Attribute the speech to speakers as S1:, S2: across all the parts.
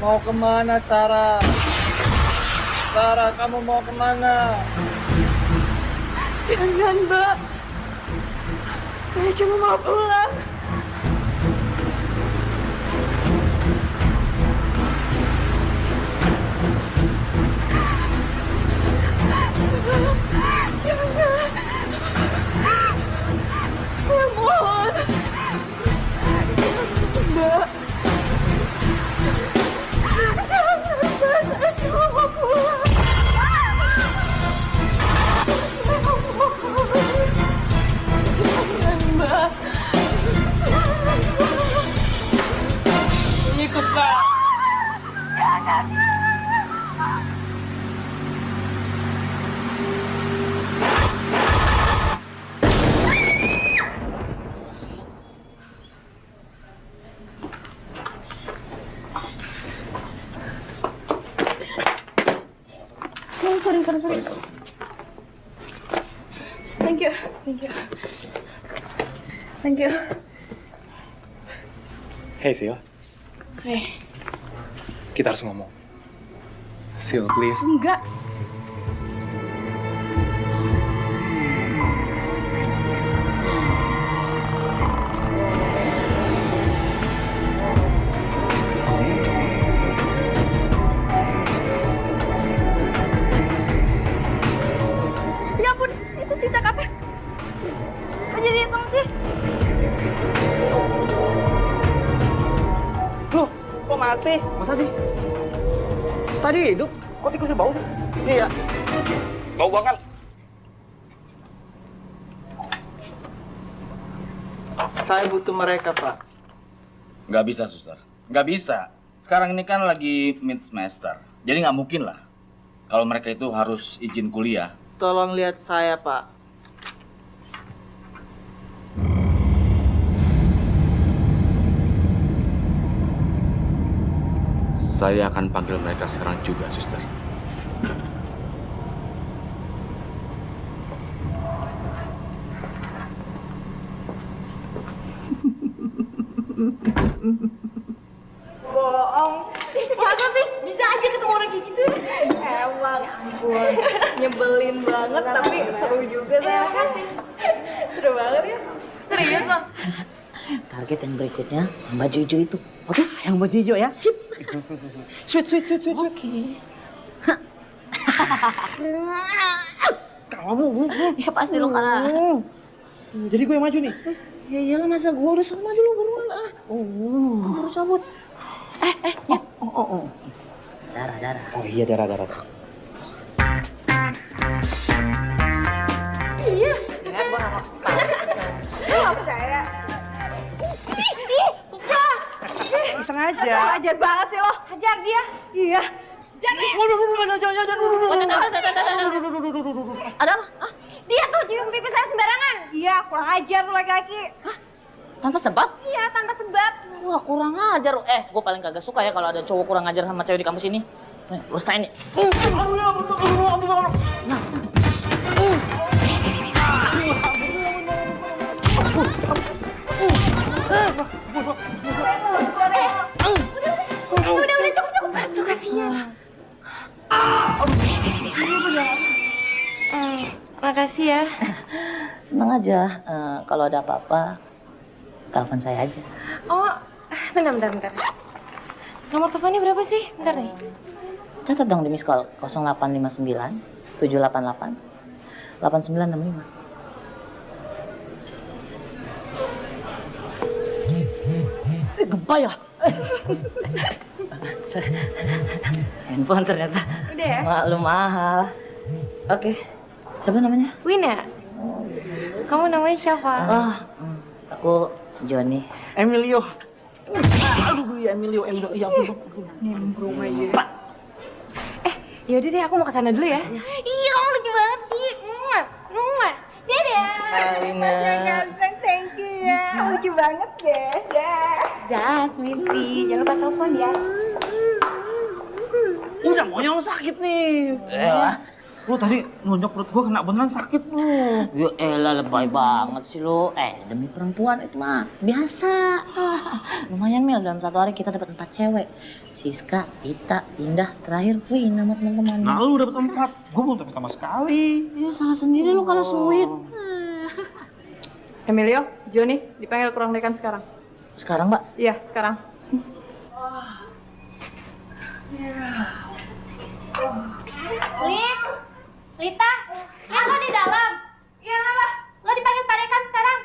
S1: Mau kemana, Sarah? Sarah, kamu mau kemana?
S2: Jangan, Mbak. Saya cuma mau pulang. Jangan. Saya mohon. Mbak. Jangan, Mbak. Saya cuma mau pulang. Jangan, Mbak.
S1: Ikut saya.
S2: Sorry. Thank you.
S3: Hey Sil,
S2: Hey,
S3: kita harus ngomong. Sil, please.
S2: enggak. Ya ampun, itu cicak apa? Kok jadi hitam sih?
S1: Loh, kok mati? Masa sih? Tadi hidup, kok tikusnya bau sih? Iya. Bau banget. Saya butuh mereka, Pak.
S4: Nggak bisa, Suster. Nggak bisa. Sekarang ini kan lagi mid semester. Jadi nggak mungkin lah kalau mereka itu harus izin kuliah.
S1: Tolong lihat saya, Pak.
S4: Saya akan panggil mereka sekarang juga, Suster.
S2: Bohong. Masa sih? Bisa aja ketemu orang kayak gitu? Emang. Ya ampun. Nyebelin banget, tapi seru juga sih. Makasih. Seru banget ya. Serius, Bang?
S5: Target yang berikutnya Mbak Jojo itu.
S1: Oke, yang baju hijau ya?
S5: Sip.
S1: Sweet.
S5: Oke.
S1: Kamu.
S5: Ya pasti lo kalah.
S1: Jadi gue yang maju nih?
S5: Ya iyalah, masa gue udah sama dulu buruan lah. Baru cabut. Ya.
S1: Oh.
S5: Darah.
S1: Oh iya, darah.
S2: Iya.
S5: Ingat gue gak mau setahun.
S2: Gue gak percaya.
S1: Iseng aja.
S2: Ajar banget sih lo. Hajar dia. Iya. Jangan.
S5: Ada apa? Hah?
S2: Dia tuh cium pipi saya sembarangan. Iya, kurang ajar tuh laki-laki.
S5: Tanpa sebab?
S2: Iya, tanpa sebab.
S5: Wah, kurang ajar. Gue paling kagak suka ya kalau ada cowok kurang ajar sama cewek di kampus ini. Nih, lu sign nih. Nah.
S2: Udah, cukup. Aduh, kasihan. Makasih ya.
S5: Tenang aja, kalau ada apa-apa, telepon saya aja.
S2: Oh, bentar. Nomor teleponnya berapa sih? Bentar nih.
S5: Catat dong di miss call 0859 788 8965. Gempa ya? Handphone ternyata.
S2: Udah ya?
S5: Maklum mahal. Oke. Siapa namanya?
S2: Wina. Kamu namanya siapa?
S5: Oh, aku Joni.
S1: Emilio. Aduh, ya Emilio. Ya ampun.
S2: Nimbrung aja. Yaudah deh, aku mau kesana dulu ya. Iya, kamu lucu banget sih. Dadah.
S1: Alina.
S2: Ganteng, thank you ya. Kamu lucu banget deh. Dah, sweetie. Jangan lupa telepon ya.
S1: Udah, monyong sakit nih.
S5: Lah,
S4: Lu tadi nonjok perut gua kena beneran sakit lu.
S5: Ya elah, lebay banget sih lo. Demi perempuan itu mah biasa. Lumayan Mil, dalam satu hari kita dapat 4 cewek. Siska, Ita, Indah, terakhir Win nama teman-teman.
S4: Nah lu dapet 4, gua belum dapet sama sekali.
S5: Ya salah sendiri lo kalau sweet.
S2: Emilio, Joni, dipanggil ke ruang dekan sekarang.
S5: Sekarang Mbak?
S2: Iya, sekarang.
S6: Lin, Lita, ya lo di dalam. Iya, kenapa? Lo dipanggil Pak Dekan sekarang.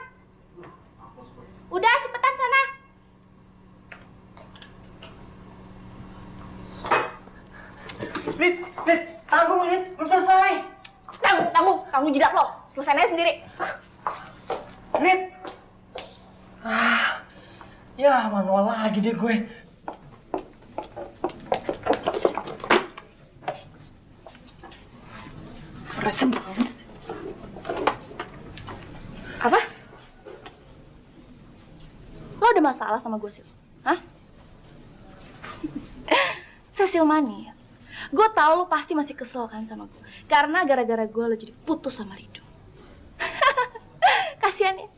S6: Udah, cepetan sana.
S1: Lid, tanggung Lid, belum selesai.
S2: Tanggung jidat lo. Selesaiin aja sendiri.
S1: Lid. Ya manual lagi deh gue.
S2: Resem banget sih. Apa? Lo ada masalah sama gue, Sil? Hah? Cecil manis. Gue tau lo pasti masih kesel kan sama gue. Karena gara-gara gue lo jadi putus sama Rido. Kasian ya.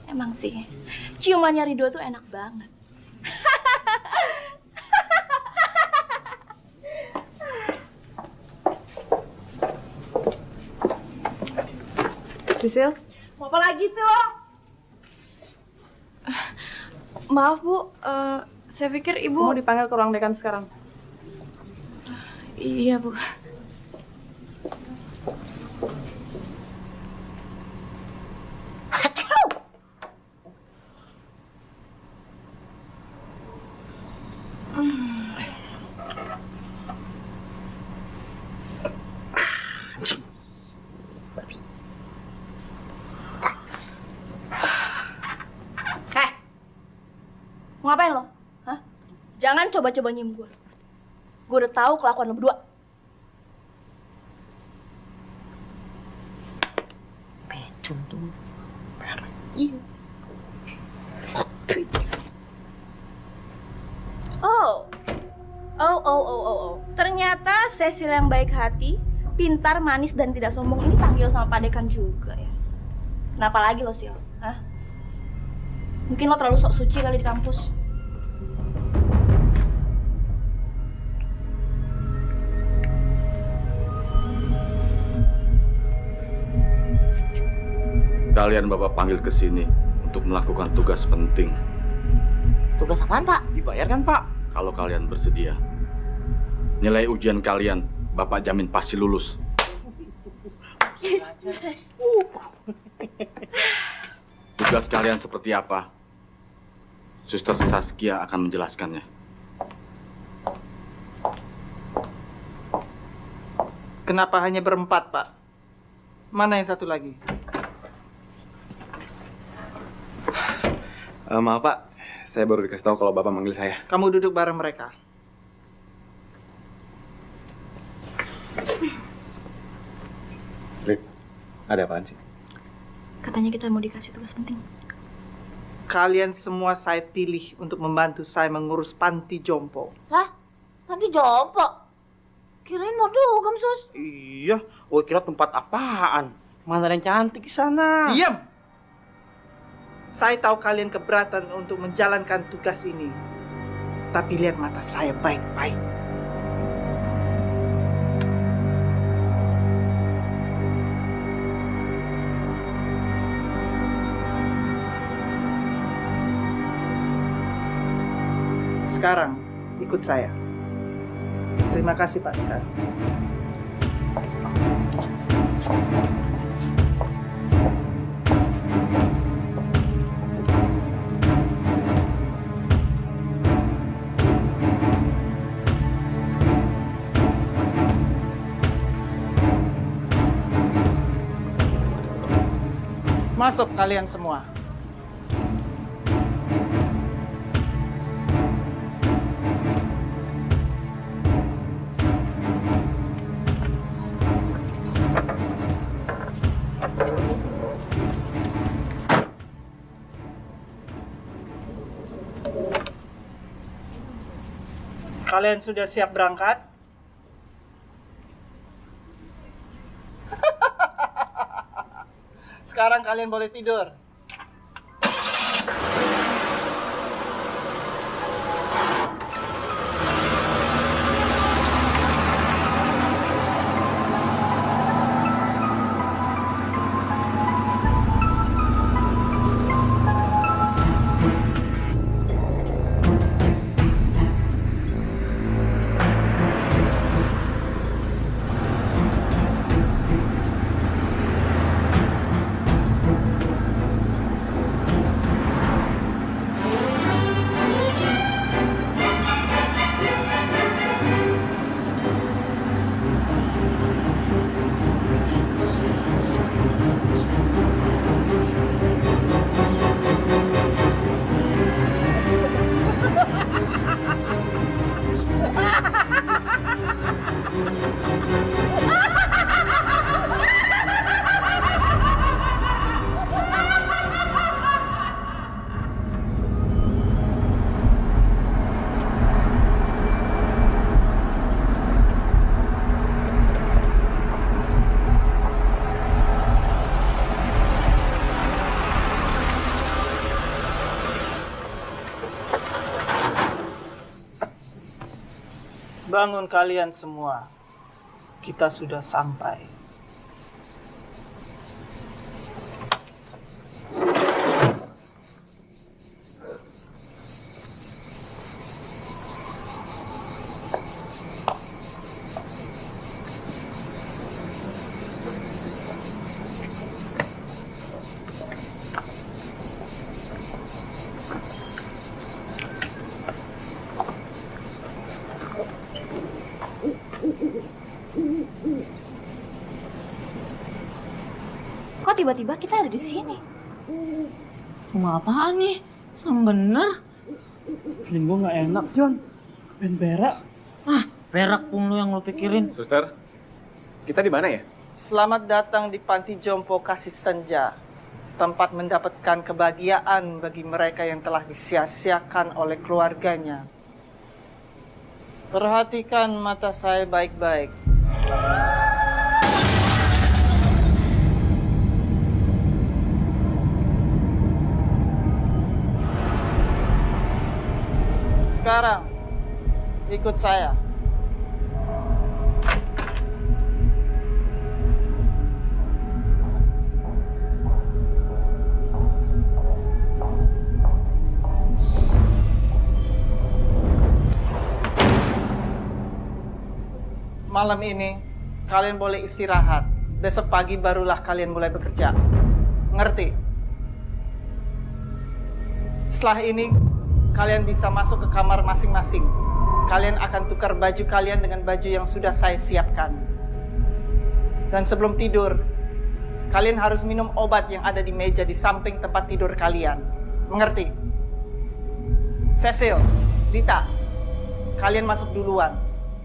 S2: Emang sih, ciumannya Rido tuh enak banget. Sisil, mau apa lagi sih lo? Maaf Bu, saya pikir Ibu mau dipanggil ke ruang dekan sekarang. Iya Bu. Mau ngapain lo? Hah? Jangan coba-coba nyium gue. Gue udah tahu kelakuan lo berdua.
S1: Pecun tuh.
S2: Iya. Oh. Ternyata Cecil yang baik hati, pintar, manis, dan tidak sombong ini panggil sama Pak Dekan juga ya. Kenapa lagi lo, Sil? Hah? Mungkin lo terlalu sok suci kali di kampus.
S4: Kalian Bapak panggil ke sini untuk melakukan tugas penting.
S5: Tugas apaan Pak?
S1: Dibayar kan Pak?
S4: Kalau kalian bersedia, nilai ujian kalian Bapak jamin pasti lulus. Tugas kalian seperti apa? Suster Saskia akan menjelaskannya.
S7: Kenapa hanya berempat, Pak? Mana yang satu lagi?
S3: Maaf Pak, saya baru dikasih tahu kalau Bapak manggil saya.
S7: Kamu duduk bareng mereka.
S3: Lid, ada apaan sih?
S2: Katanya kita mau dikasih tugas penting.
S7: Kalian semua saya pilih untuk membantu saya mengurus panti jompo.
S5: Lah, nanti jompo. Kirain mau dugem, Sus.
S1: Iya, gue kira tempat apaan? Mana ada yang cantik di sana?
S7: Diam! Saya tahu kalian keberatan untuk menjalankan tugas ini. Tapi lihat mata saya baik-baik. Sekarang, ikut saya. Terima kasih, Pak Dekan. Masuk kalian semua. Kalian sudah siap berangkat? kalian boleh tidur. Bangun kalian semua. Kita sudah sampai.
S2: Kok tiba-tiba kita ada di sini?
S5: Rumah apaan nih? Serem bener.
S7: Feeling gue gak enak, John. Ben berak.
S5: Ah, perak pun lu yang lu pikirin.
S3: Suster, kita di mana ya?
S7: Selamat datang di Panti Jompo Kasih Senja. Tempat mendapatkan kebahagiaan bagi mereka yang telah disia-siakan oleh keluarganya. Perhatikan mata saya baik-baik. Sekarang, ikut saya. Malam ini, kalian boleh istirahat. Besok pagi barulah kalian mulai bekerja. Ngerti? Setelah ini, kalian bisa masuk ke kamar masing-masing. Kalian akan tukar baju kalian dengan baju yang sudah saya siapkan. Dan sebelum tidur, kalian harus minum obat yang ada di meja di samping tempat tidur kalian. Mengerti? Cecil, Lita, kalian masuk duluan.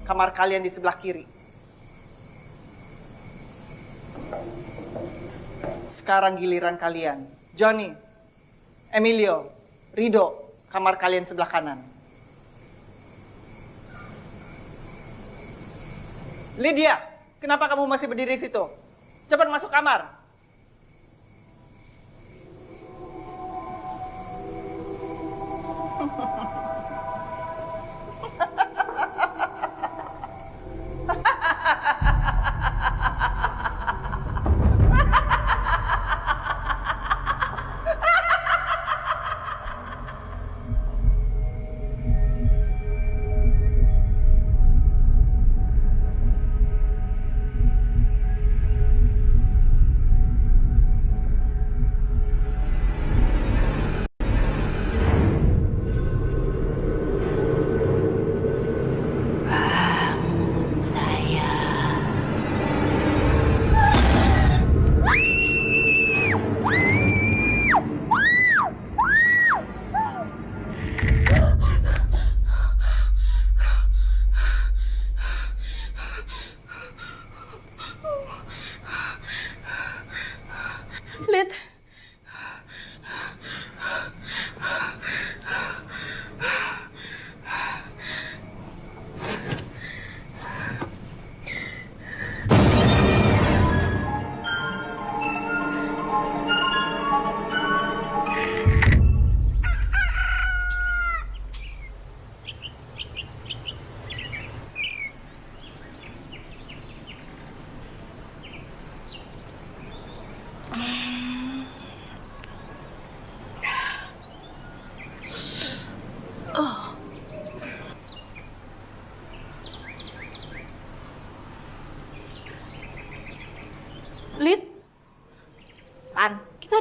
S7: Kamar kalian di sebelah kiri. Sekarang giliran kalian. Johnny, Emilio, Rido, kamar kalian sebelah kanan. Lydia, kenapa kamu masih berdiri di situ? Cepat masuk kamar.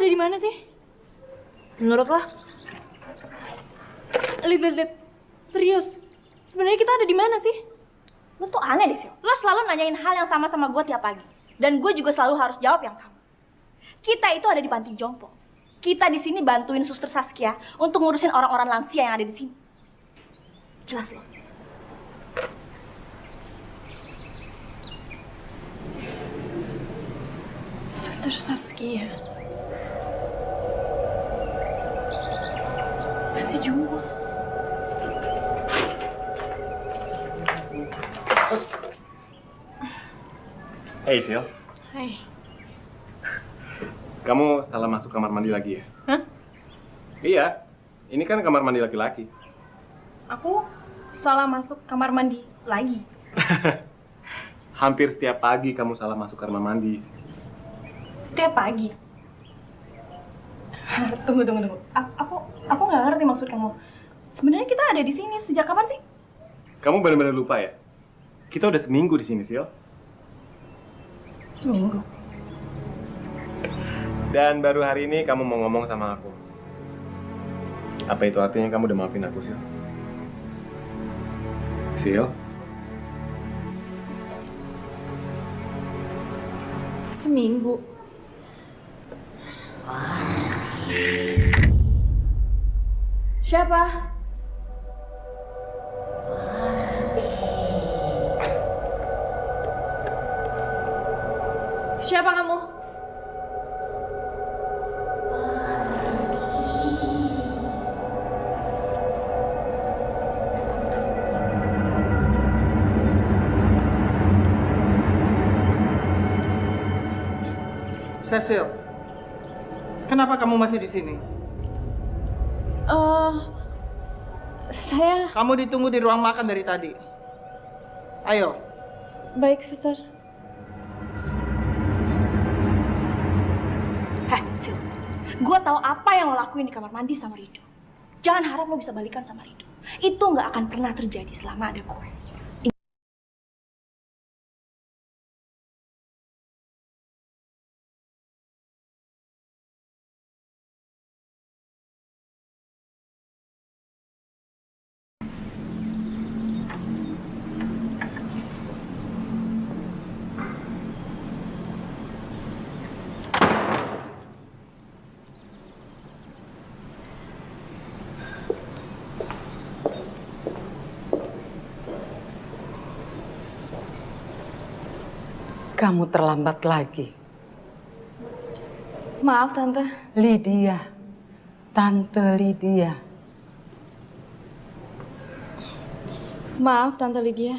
S6: ada di mana sih?
S2: Menurut lo?
S6: Lid. Serius. Sebenarnya kita ada di mana sih?
S2: Lo tuh aneh deh, Sil. Lo selalu nanyain hal yang sama gue tiap pagi. Dan gue juga selalu harus jawab yang sama. Kita itu ada di panti jompo. Kita di sini bantuin Suster Saskia untuk ngurusin orang-orang lansia yang ada di sini. Jelas lo.
S6: Suster Saskia. Panti jompo.
S3: Hey Sil,
S6: Hai.
S3: kamu salah masuk kamar mandi lagi ya?
S6: Hah?
S3: Iya, ini kan kamar mandi laki-laki.
S6: Aku salah masuk kamar mandi lagi.
S3: Hampir setiap pagi kamu salah masuk kamar mandi.
S6: Setiap pagi. Tunggu. Aku nggak ngerti maksud kamu. Sebenarnya kita ada di sini sejak kapan sih?
S3: Kamu benar-benar lupa ya? Kita udah seminggu di sini, Sil.
S6: Seminggu.
S3: Dan baru hari ini kamu mau ngomong sama aku. Apa itu artinya kamu udah maafin aku, Sil? Sil?
S6: Seminggu. Siapa? Siapa kamu?
S7: Cecil, kenapa kamu masih di sini?
S6: Saya...
S7: Kamu ditunggu di ruang makan dari tadi. Ayo.
S6: Baik, suster.
S2: Heh, Sil. Gue tahu apa yang lo lakuin di kamar mandi sama Rido. Jangan harap lo bisa balikan sama Rido. Itu nggak akan pernah terjadi selama ada gue.
S8: Kamu terlambat lagi.
S6: Maaf, Tante.
S8: Lydia. Tante Lydia.
S6: Maaf, Tante Lydia.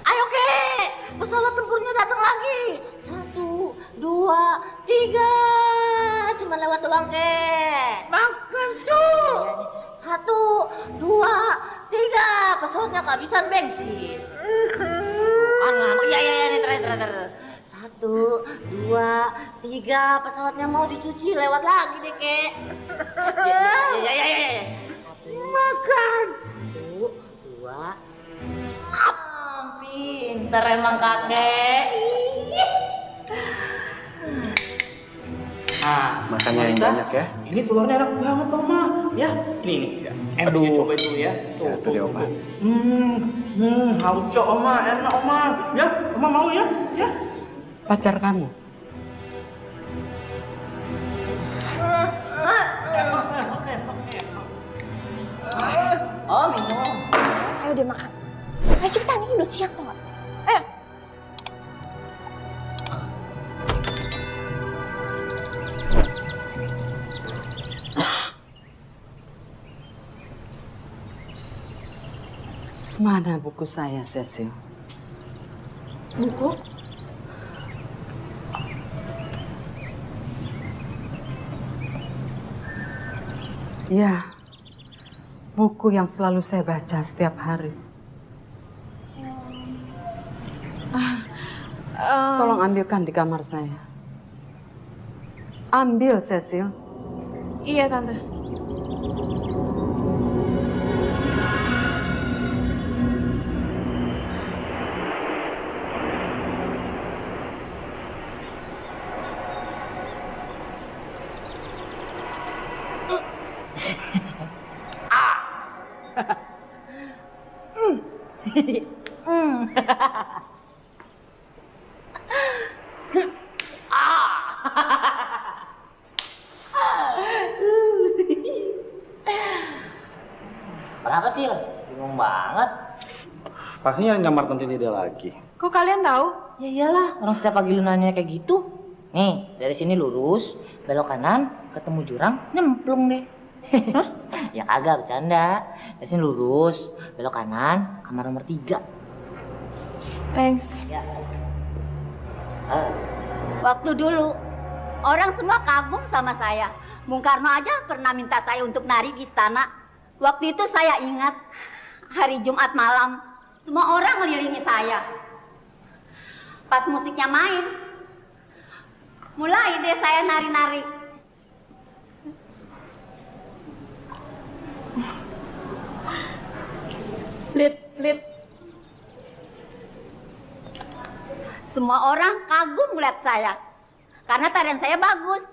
S5: Ayo Kek, pesawat tempurnya datang lagi. 1, 2, 3. Cuma lewat doang Kek. Makan tuh. 1, 2, 3. Pesawatnya kehabisan bensin. Bukan ngambek. Iya, nih terakhir. 1, 2, 3. Pesawatnya mau dicuci, lewat lagi deh Kek. Ya. Makan. 1, 2. Pinter emang kakek.
S3: Nah, makannya yang banyak ya.
S1: Ini telurnya enak banget, Oma. Ya, ini. Aduh, cobain dulu ya.
S3: Tuh deh, Oma.
S1: Hauco, Oma. Enak, Oma. Ya, Oma mau ya? Ya.
S8: Pacar kamu.
S5: Oh, minum.
S2: Ayo deh makan. Ayo cepetan, ini udah siang tau gak? Ayo.
S8: Mana buku saya, Cecil?
S6: Buku?
S8: Ya, buku yang selalu saya baca setiap hari. Tolong ambilkan di kamar saya. Ambil, Cecil.
S6: Iya, Tante.
S5: Kenapa sih? Bingung banget.
S1: Pastinya nyamar tante Lydia lagi.
S6: Kok kalian tahu?
S5: Ya iyalah, orang setiap pagi lu nanya kayak gitu. Nih, dari sini lurus, belok kanan, ketemu jurang, nyemplung deh. Ya kagak, bercanda. Dari sini lurus, belok kanan, kamar nomor 3.
S6: Thanks.
S5: Ya.
S9: Waktu dulu, orang semua kagum sama saya. Bung Karno aja pernah minta saya untuk nari di istana. Waktu itu saya ingat, hari Jumat malam, semua orang ngelilingi saya. Pas musiknya main, mulai deh saya nari-nari.
S6: Lid.
S9: Semua orang kagum melihat saya, karena tarian saya bagus.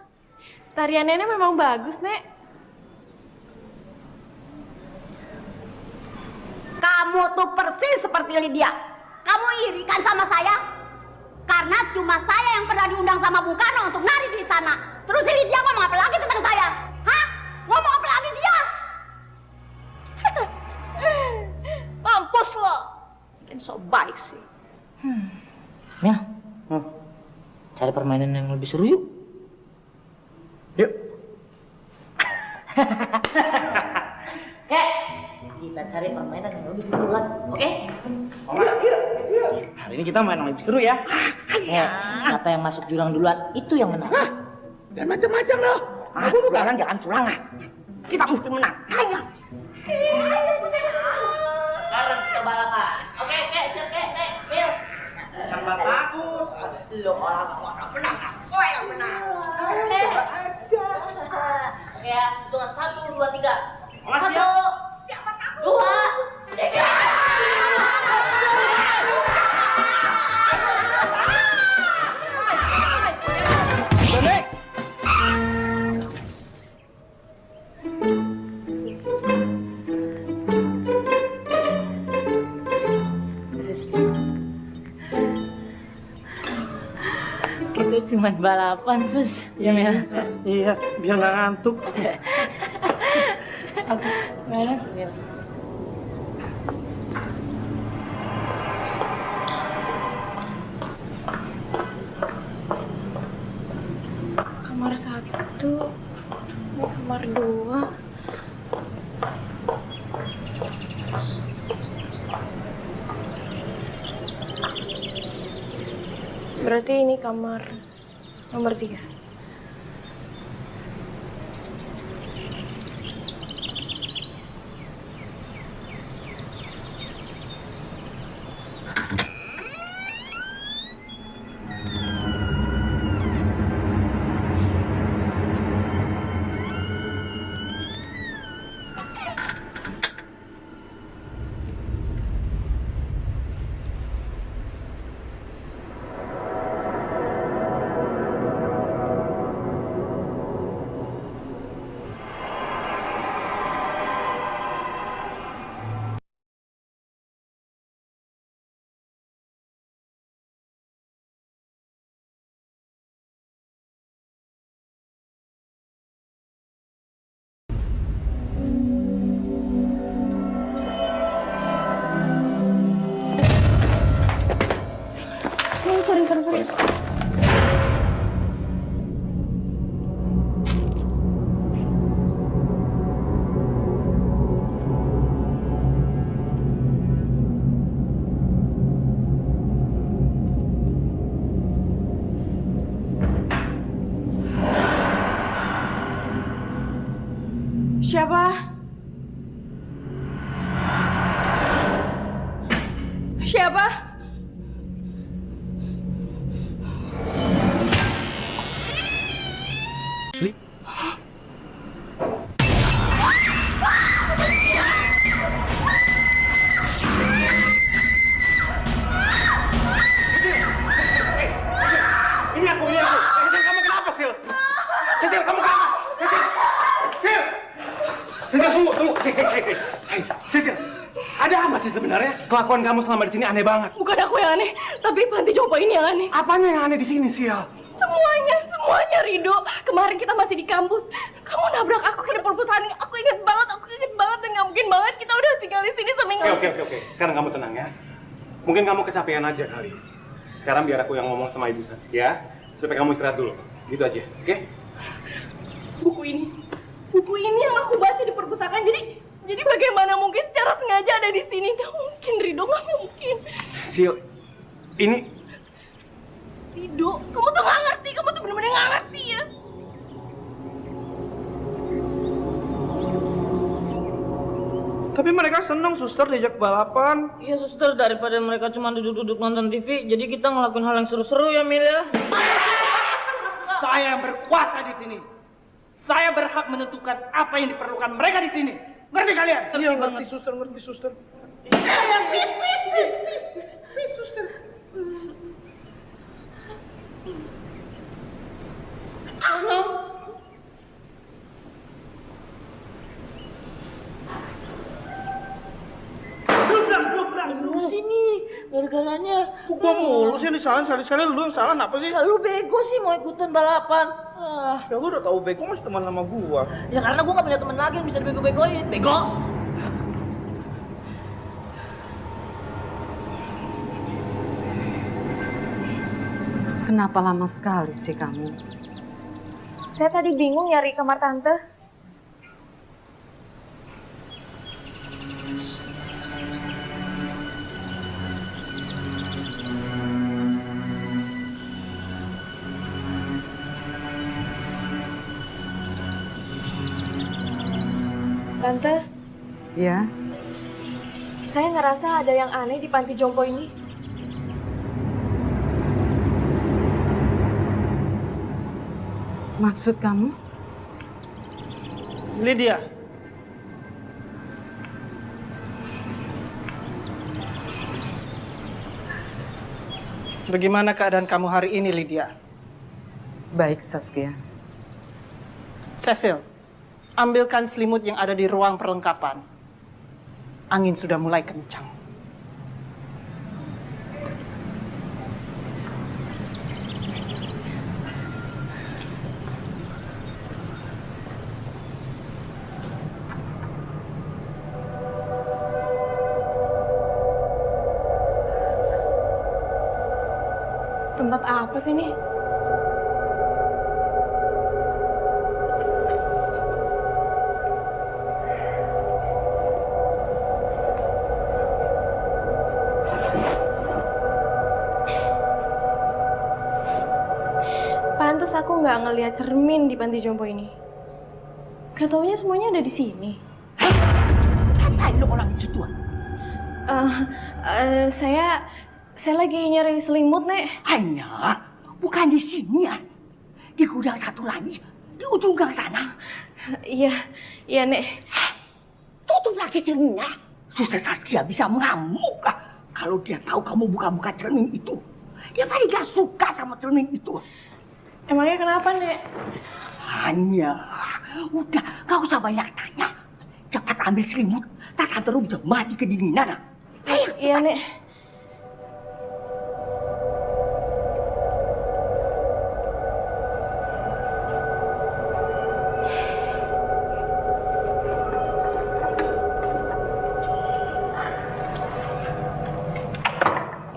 S6: Tarian Nenek memang bagus, Nek.
S9: Kamu tuh persis seperti Lydia. Kamu iri kan sama saya? Karena cuma saya yang pernah diundang sama Bung Karno untuk nari di sana. Terus si Lydia ngomong apa lagi tentang saya? Hah? Ngomong apa lagi dia?
S2: Mampus lo. Bikin so baik sih.
S5: Ya. Cari permainan yang lebih seru yuk.
S1: Yuk.
S5: Kita cari permainan yang lebih seru kan, oke?
S1: Hari ini kita main yang lebih seru ya.
S5: Siapa yang masuk jurang duluan, itu yang menang.
S1: Dan macam-macam loh. Aku bukan jangan curang ah. Kita mesti menang. Ayo.
S5: Sekarang kita balapan. Oke, siap, Bill.
S1: Sama takut. Lo orang menang. Kau yang menang.
S5: Oke ya, hitungan 1, 2, 3. 1, 2, 3.
S1: Balik.
S5: Kita cuma balapan, Sus. Ya, Mel.
S1: Iya, biar nggak ngantuk.
S5: Mana? Mel.
S6: Kamar 1, kamar 2. Berarti ini kamar nomor 3. Sorry. Siapa?
S1: Ini aku. Sisil, kamu kenapa, Sil? Sisil, kamu kenapa? Sisil!
S3: Sisil, tunggu. Hei, Sisil. Ada apa sih sebenarnya? Kelakuan kamu selama di sini aneh banget.
S2: Bukan aku yang aneh, tapi panti jompo ini yang aneh.
S3: Apanya yang aneh di sini, Sil?
S2: Semuanya Rido. Kemarin kita masih di kampus. Kamu nabrak aku ke perpustakaan. Aku inget banget dan nggak mungkin banget kita udah tinggal di sini sampai nggak.
S3: Oke. Sekarang kamu tenang ya. Mungkin kamu kecapean aja kali. Sekarang biar aku yang ngomong sama Ibu Saskia supaya kamu istirahat dulu. Gitu aja, oke?
S2: Buku ini yang aku baca di perpustakaan. Jadi bagaimana mungkin secara sengaja ada di sini? Nggak mungkin, Rido, nggak mungkin.
S3: Sil, ini...
S2: Rido, kamu tuh nggak ngerti. Kamu tuh bener-bener nggak ngerti ya.
S1: Tapi mereka senang, suster, diajak balapan.
S5: Iya suster, daripada mereka cuma duduk-duduk nonton TV, jadi kita ngelakuin hal yang seru-seru ya Mil ya.
S7: Saya yang berkuasa di sini. Saya berhak menentukan apa yang diperlukan mereka di sini. Ngerti kalian?
S1: Iya, ngerti suster.
S7: Please, suster.
S5: Lu sini, gara-garanya.
S1: Gua mulu sih yang disalahin, sekali-sekali lu yang salah, apa sih?
S5: Lu bego sih mau ikutan balapan.
S1: Ya lu udah tahu bego masih teman sama gua.
S5: Ya karena gua gak punya teman lagi yang bisa dibego-begoin. Bego!
S8: Kenapa lama sekali sih kamu?
S2: Saya tadi bingung nyari kamar tante. Tante,
S8: Ya,
S2: saya ngerasa ada yang aneh di panti jompo ini.
S8: maksud kamu?
S7: Lydia. Bagaimana keadaan kamu hari ini, Lydia?
S8: Baik, Saskia.
S7: Cecil, ambilkan selimut yang ada di ruang perlengkapan. Angin sudah mulai kencang.
S2: Tempat apa sih ini? Pantes aku nggak ngelihat cermin di panti jompo ini. Gak taunya semuanya ada di sini.
S10: Ngapain lo orang di situ?
S2: Saya lagi nyari selimut, Nek.
S10: Hanya, bukan di sini ya. Di gudang satu lagi, di ujung gang sana.
S2: Iya, Nek.
S10: Tutup lagi cerminnya. Suster Saskia bisa mengamuk kalau dia tahu kamu buka-buka cermin itu. Dia paling gak suka sama cermin itu.
S2: Emangnya kenapa, Nek?
S10: Hanya, udah gak usah banyak tanya. Cepat ambil selimut, tak terus bisa mati kedinginan. Ayo,
S2: iya, Nek.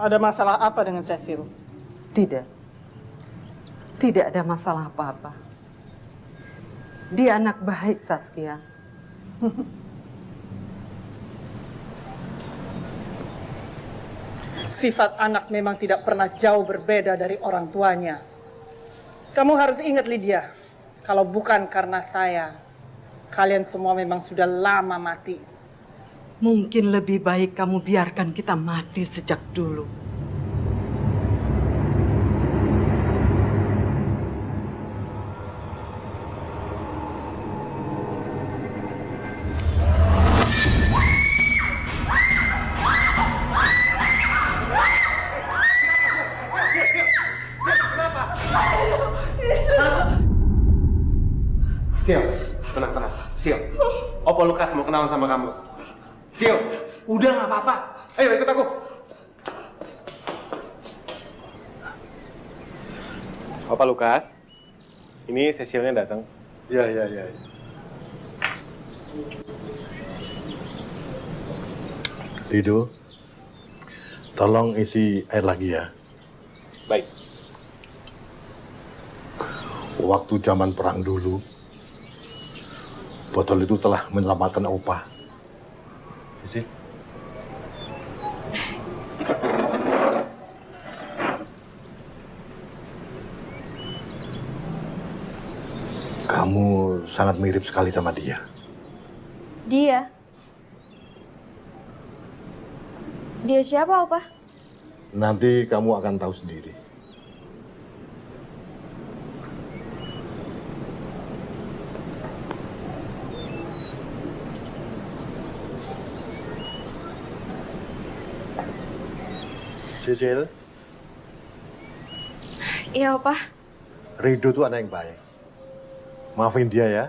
S7: Ada masalah apa dengan Cecil?
S8: Tidak. Tidak ada masalah apa-apa. Dia anak baik, Saskia.
S7: Sifat anak memang tidak pernah jauh berbeda dari orang tuanya. Kamu harus ingat, Lydia, kalau bukan karena saya, kalian semua memang sudah lama mati.
S8: Mungkin lebih baik kamu biarkan kita mati sejak dulu.
S3: Sil, tenang. Sil, Opa Lukas mau kenalan sama kamu. Sil, udah nggak apa-apa. Ayo ikut aku. Opa Lukas, ini Cecilnya datang.
S11: Ya. Rido, tolong isi air lagi ya.
S3: Baik.
S11: Waktu zaman perang dulu, botol itu telah menyelamatkan Opa. Isi. Kamu sangat mirip sekali sama dia.
S2: Dia? Dia siapa, Opa?
S11: Nanti kamu akan tahu sendiri. Cecil,
S2: Iya, Opa.
S11: Rido tuh anak yang baik. Maafin dia ya.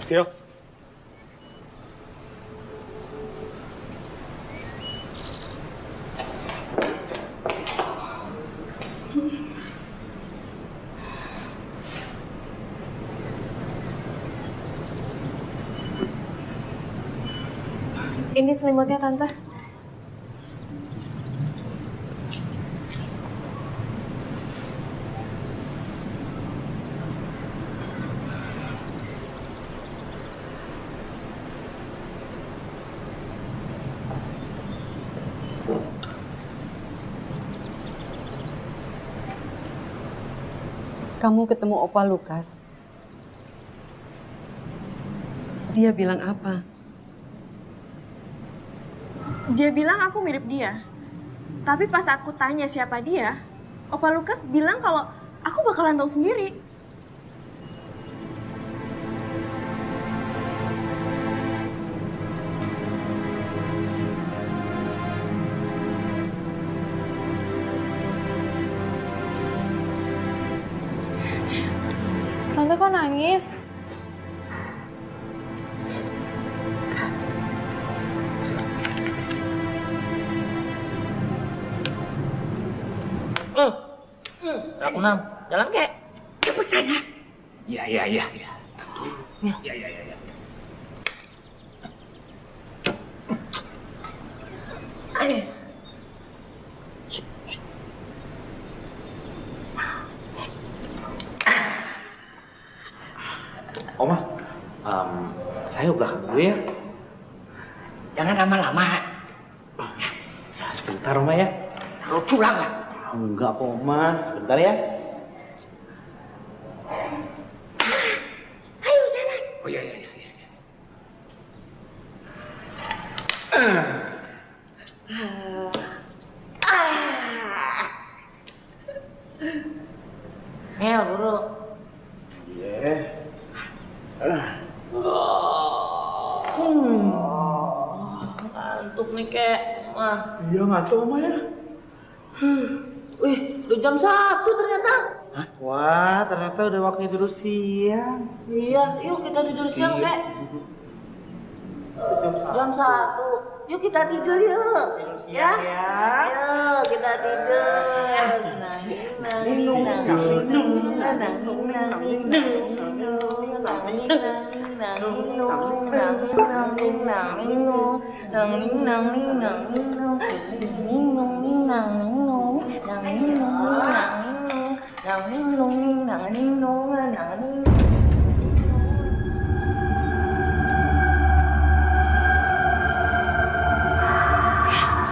S3: Sil.
S2: Ini selimutnya, Tante.
S8: Kamu ketemu Opa Lukas. Dia bilang apa?
S12: Dia bilang aku mirip dia. Tapi pas aku tanya siapa dia, Opa Lukas bilang kalau aku bakalan tahu sendiri.
S2: Tante kok nangis?
S5: Aku Nam, jalan kek.
S10: Cepetan ya.
S5: Ya.
S10: Ya. Ayo.
S1: Oma, saya belakang dulu ya.
S10: Jangan lama-lama.
S1: Ya, sebentar Oma ya.
S10: Kalau pulang ya.
S1: Enggak kok Oma, sebentar ya.
S10: Ayo jalan. Oh iya.
S5: Mel, buru.
S1: Iya.
S5: Ngantuk nih kek. Wah.
S1: Iya ngantuk Oma ya.
S5: Wih, udah jam 1 ternyata.
S1: Hah? Wah, ternyata udah waktunya tidur siang.
S5: Iya, yuk kita tidur siang kek. Jam 1. Yuk kita tidur yuk. Ya. Yuk kita tidur.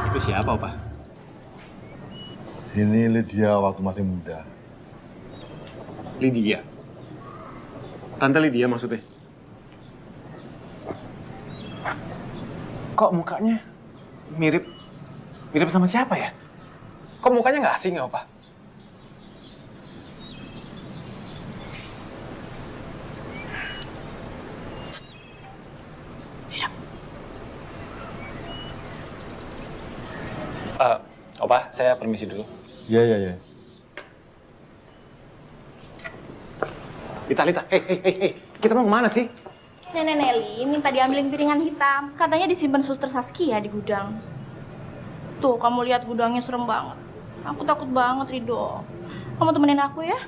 S3: Itu siapa, Pak?
S11: Ini Lydia waktu masih muda.
S3: Lydia? Tante Lydia maksudnya? Kok mukanya mirip sama siapa ya? Kok mukanya nggak asing ya, Opa? Opa, saya permisi dulu.
S11: Iya.
S3: Lita, hei, kita mau kemana sih?
S2: Nenek Nelly minta diambilin piringan hitam. Katanya disimpan suster Saskia di gudang. Tuh, kamu lihat gudangnya serem banget. Aku takut banget, Rido. Kamu temenin aku ya?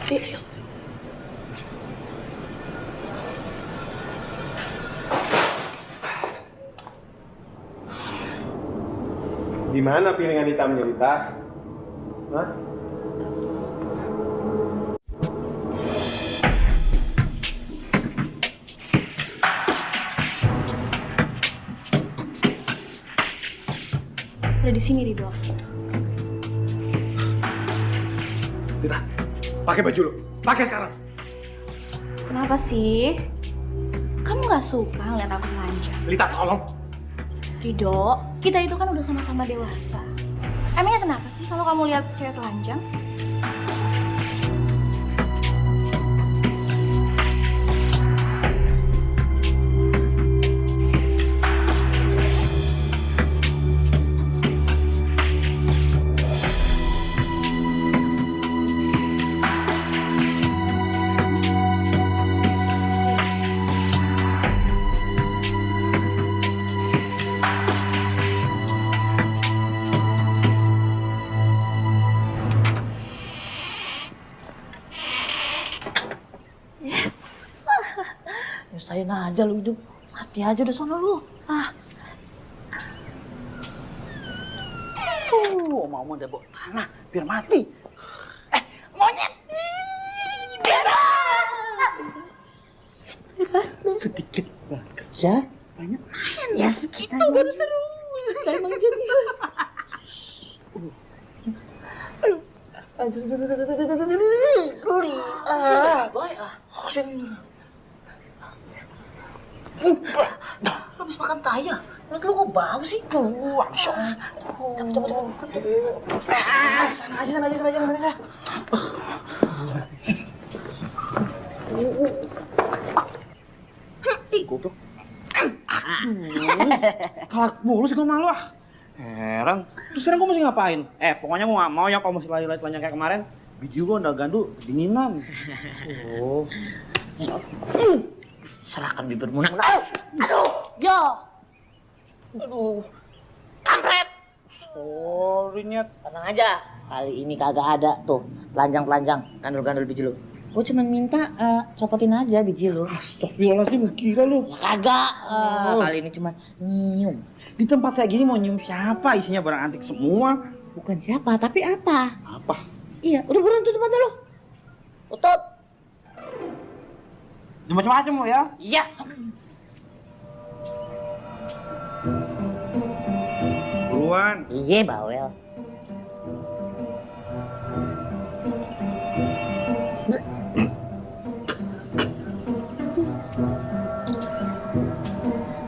S2: Yuk.
S3: Di mana piringan hitamnya, Lita? Hah?
S2: Ada di sini, Rido.
S3: Lita, pakai baju lu. Pakai sekarang.
S2: Kenapa sih? Kamu gak suka ngeliat aku telanjang?
S3: Lita, tolong.
S2: Rido, kita itu kan udah sama-sama dewasa. Emangnya kenapa sih kalau kamu lihat cewek telanjang?
S5: Nyusahin aja lu hidup. Mati aja udah sono lu.
S10: Mau udah bawa tanah biar mati. Monyet. Bebas. Sedikit banget kerja, banyak main. Ya segitu baru seru. Emang jelas. Geli.
S5: Boy, habis makan tai ya? Menurut lu kok bau sih?
S10: Langsung. Cepet. Sana aja. Goblok. Kalak mulu sih gue malu ah. Heran. Terus sekarang gue mesti ngapain? Pokoknya gue gak mau ya kalau masih lari-lari telanjang kayak kemarin. Biji gue udah gandu, kedinginan.
S5: Serahkan bibirmu nak. Aduh, yo. Aduh, kampret.
S10: Sorry Nyet.
S5: Tenang aja. Kali ini kagak ada tuh telanjang-telanjang, gandul-gandul biji lu. Gue cuma minta copotin aja biji lu.
S10: Astagfirullahaladzim, gila lu.
S5: Ya kagak. Kali ini cuma nyium.
S10: Di tempat kayak gini mau nyium siapa? Isinya barang antik semua.
S5: Bukan siapa, tapi apa?
S10: Apa?
S5: Iya, udah buruan tutup mata lu. Tutup.
S10: Macam-macam lo ya?
S5: Iya.
S10: Buruan.
S5: Iya, bawel.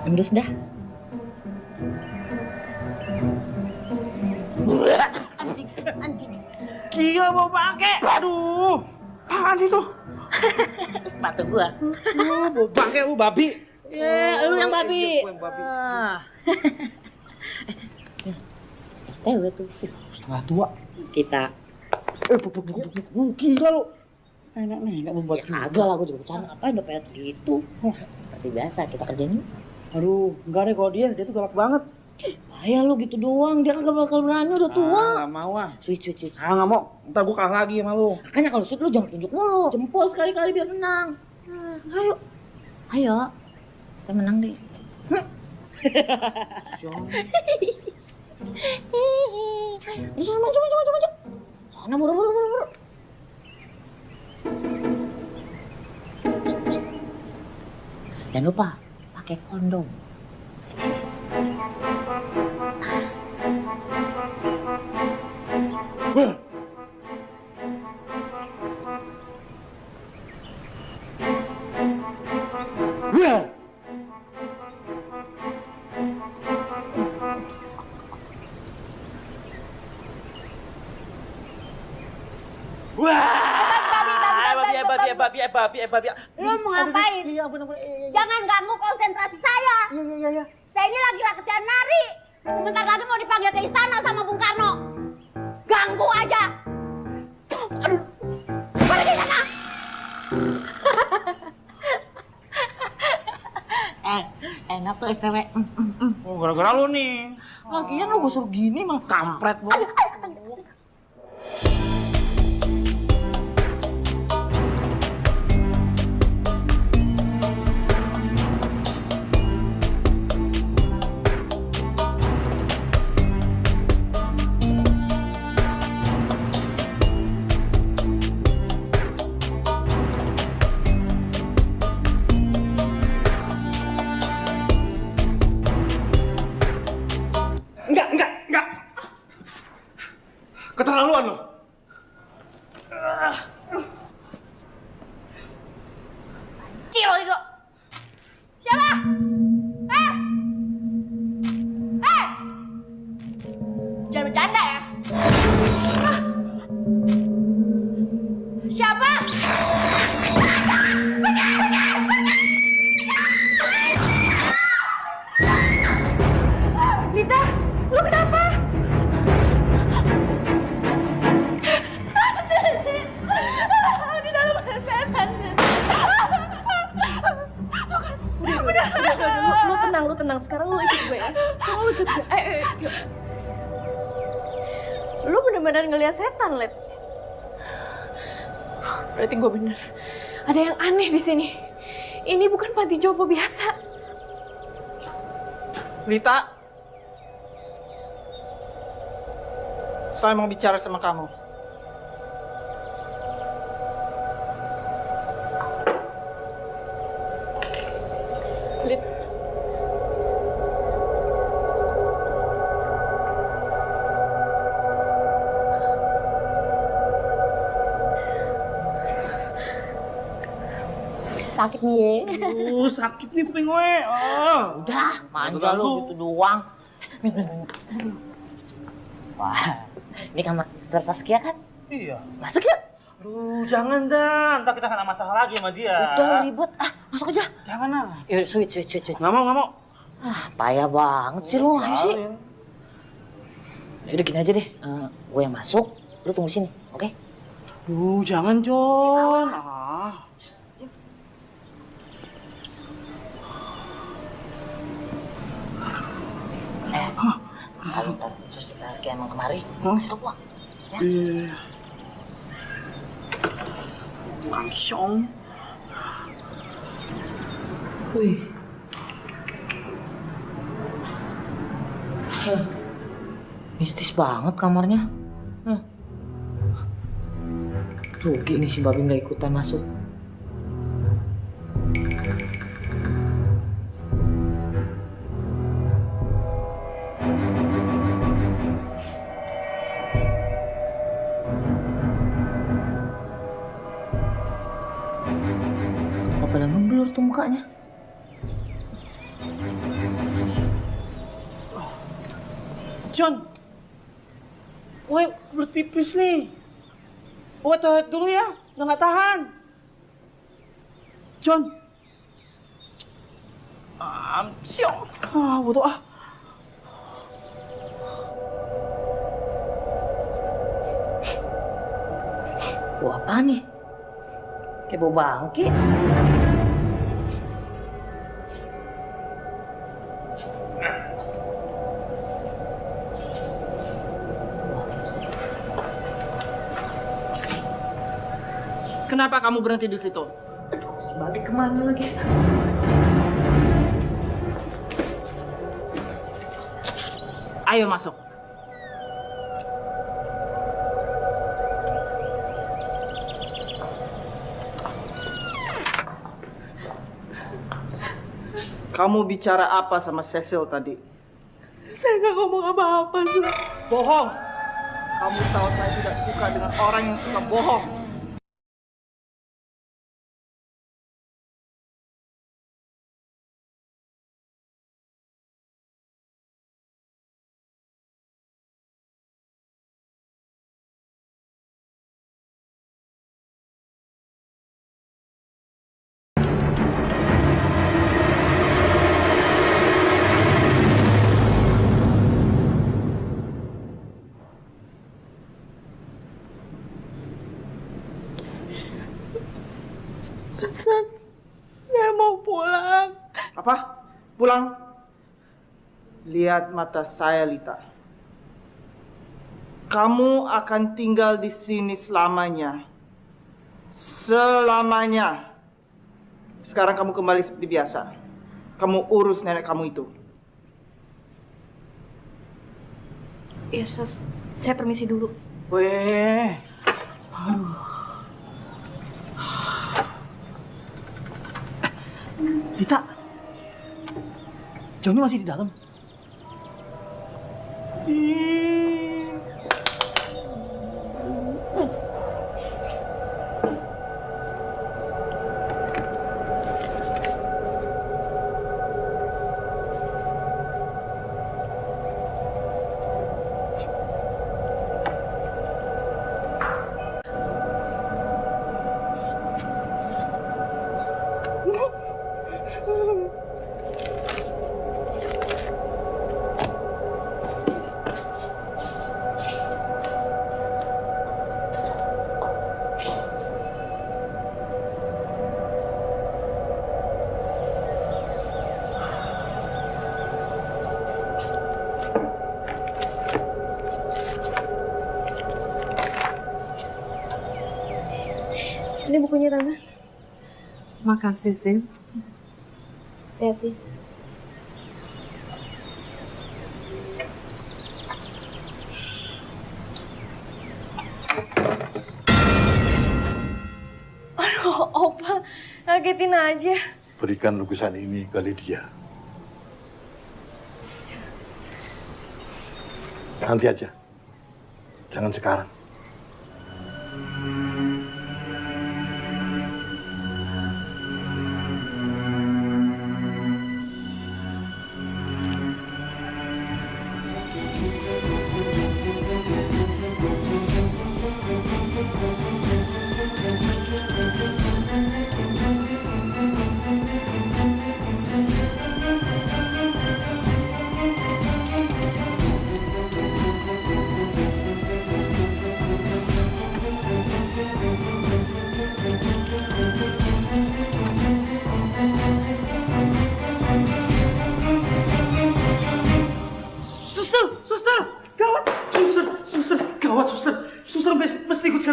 S5: Endus dah.
S10: Anjing. Gila mau bangke. Aduh. Apaan sih tuh?
S5: Sepatu gua.
S10: Mau bangke lu babi.
S5: Ya, lu yang babi.
S10: Yang babi.
S5: STW tuh.
S10: Setengah tua.
S5: Kita.
S10: Gila lu. Nenek membuat
S5: ya, kagak lah, gua juga bercanda. Ngapain udah payet gitu? Seperti biasa, kita kerjain yuk.
S10: Aduh, enggak deh kalau dia tuh galak banget.
S5: Bahaya lu gitu doang, dia kan gak bakal berani, udah tua.
S10: Gak mau ah.
S5: Switch.
S10: Gak mau, ntar gua kalah lagi sama lu.
S5: Makanya kalau shoot lu jangan tunjuk mulu. Jempol sekali-kali biar menang. Ayo. Kita menang deh. Bisa maju. Sana buru. Jangan lupa pakai kondom.
S10: Babi.
S9: Lu mau ngapain?
S10: Iya, bener.
S9: Jangan ganggu konsentrasi saya.
S10: Iya.
S9: Saya ini lagi latihan nari. Sebentar lagi mau dipanggil ke istana sama Bung Karno. Ganggu aja. Aduh. Pergi sana.
S5: Enak tuh STW.
S1: Oh, gara-gara lu nih.
S5: Lagian lu gue suruh gini malah kampret lu.
S1: Enggak. Keterlaluan lo.
S2: Cilo itu. Siapa? Jangan bercanda ya. Siapa? Lita, lu kenapa? Di dalam ada setan. Udah, lu tenang. Sekarang lu ikut gue ya. Sekarang lu ikut gue. Yuk. Lu bener-bener ngeliat setan, Lid. Berarti gue bener. Ada yang aneh di sini. Ini bukan panti jompo biasa.
S7: Lita, saya mau bicara sama kamu.
S12: Lid.
S5: Sakit nih ya.
S1: Sakit nih kuping gue. Oh.
S5: Udah, manja lu gitu doang. Wah, ini kamar Sister Saskia kan?
S1: Iya.
S5: Masuk yuk.
S1: Aduh, jangan dah. Ntar kita kena masalah lagi sama dia.
S5: Udah lu ribet. Masuk aja.
S1: Jangan lah.
S5: Yuk, sweet.
S1: Nggak mau.
S5: Payah banget sih lu, ayo sih. Yaudah gini aja deh, gue yang masuk, lu tunggu sini, oke?
S1: Jangan, John.
S5: Kalau ntar Sister Saskia emang kemari, kasih tau gua. Ya?
S1: Iya. Langsung.
S5: Wih. Mistis banget kamarnya. Rugi nih si Babi nggak ikutan masuk. Kenapa pada ngeblur tuh mukanya?
S1: John, gue belut pipis nih. Gue toilet dulu ya, udah nggak tahan. John. Siong. Bodoh ah.
S5: Wah, apa nih? Kayak bau bangke.
S7: Kenapa kamu berhenti di situ?
S5: Si Babi kemana lagi?
S7: Ayo masuk. Kamu bicara apa sama Cecil tadi?
S12: Saya nggak ngomong apa-apa, Sir.
S7: Bohong. Kamu tahu saya tidak suka dengan orang yang suka bohong. Pulang. Lihat mata saya, Lita. Kamu akan tinggal di sini selamanya. Selamanya. Sekarang kamu kembali seperti biasa. Kamu urus nenek kamu itu.
S2: Iya, Sus. Saya permisi dulu.
S7: Weh. Aduh.
S1: Lita, Johnny masih di dalam.
S12: Ini bukunya, Tante.
S8: Makasih, Sin.
S12: Hati-hati. Aduh, Opa. Ngagetin aja.
S11: Berikan lukisan ini ke Lydia. Nanti aja. Jangan sekarang.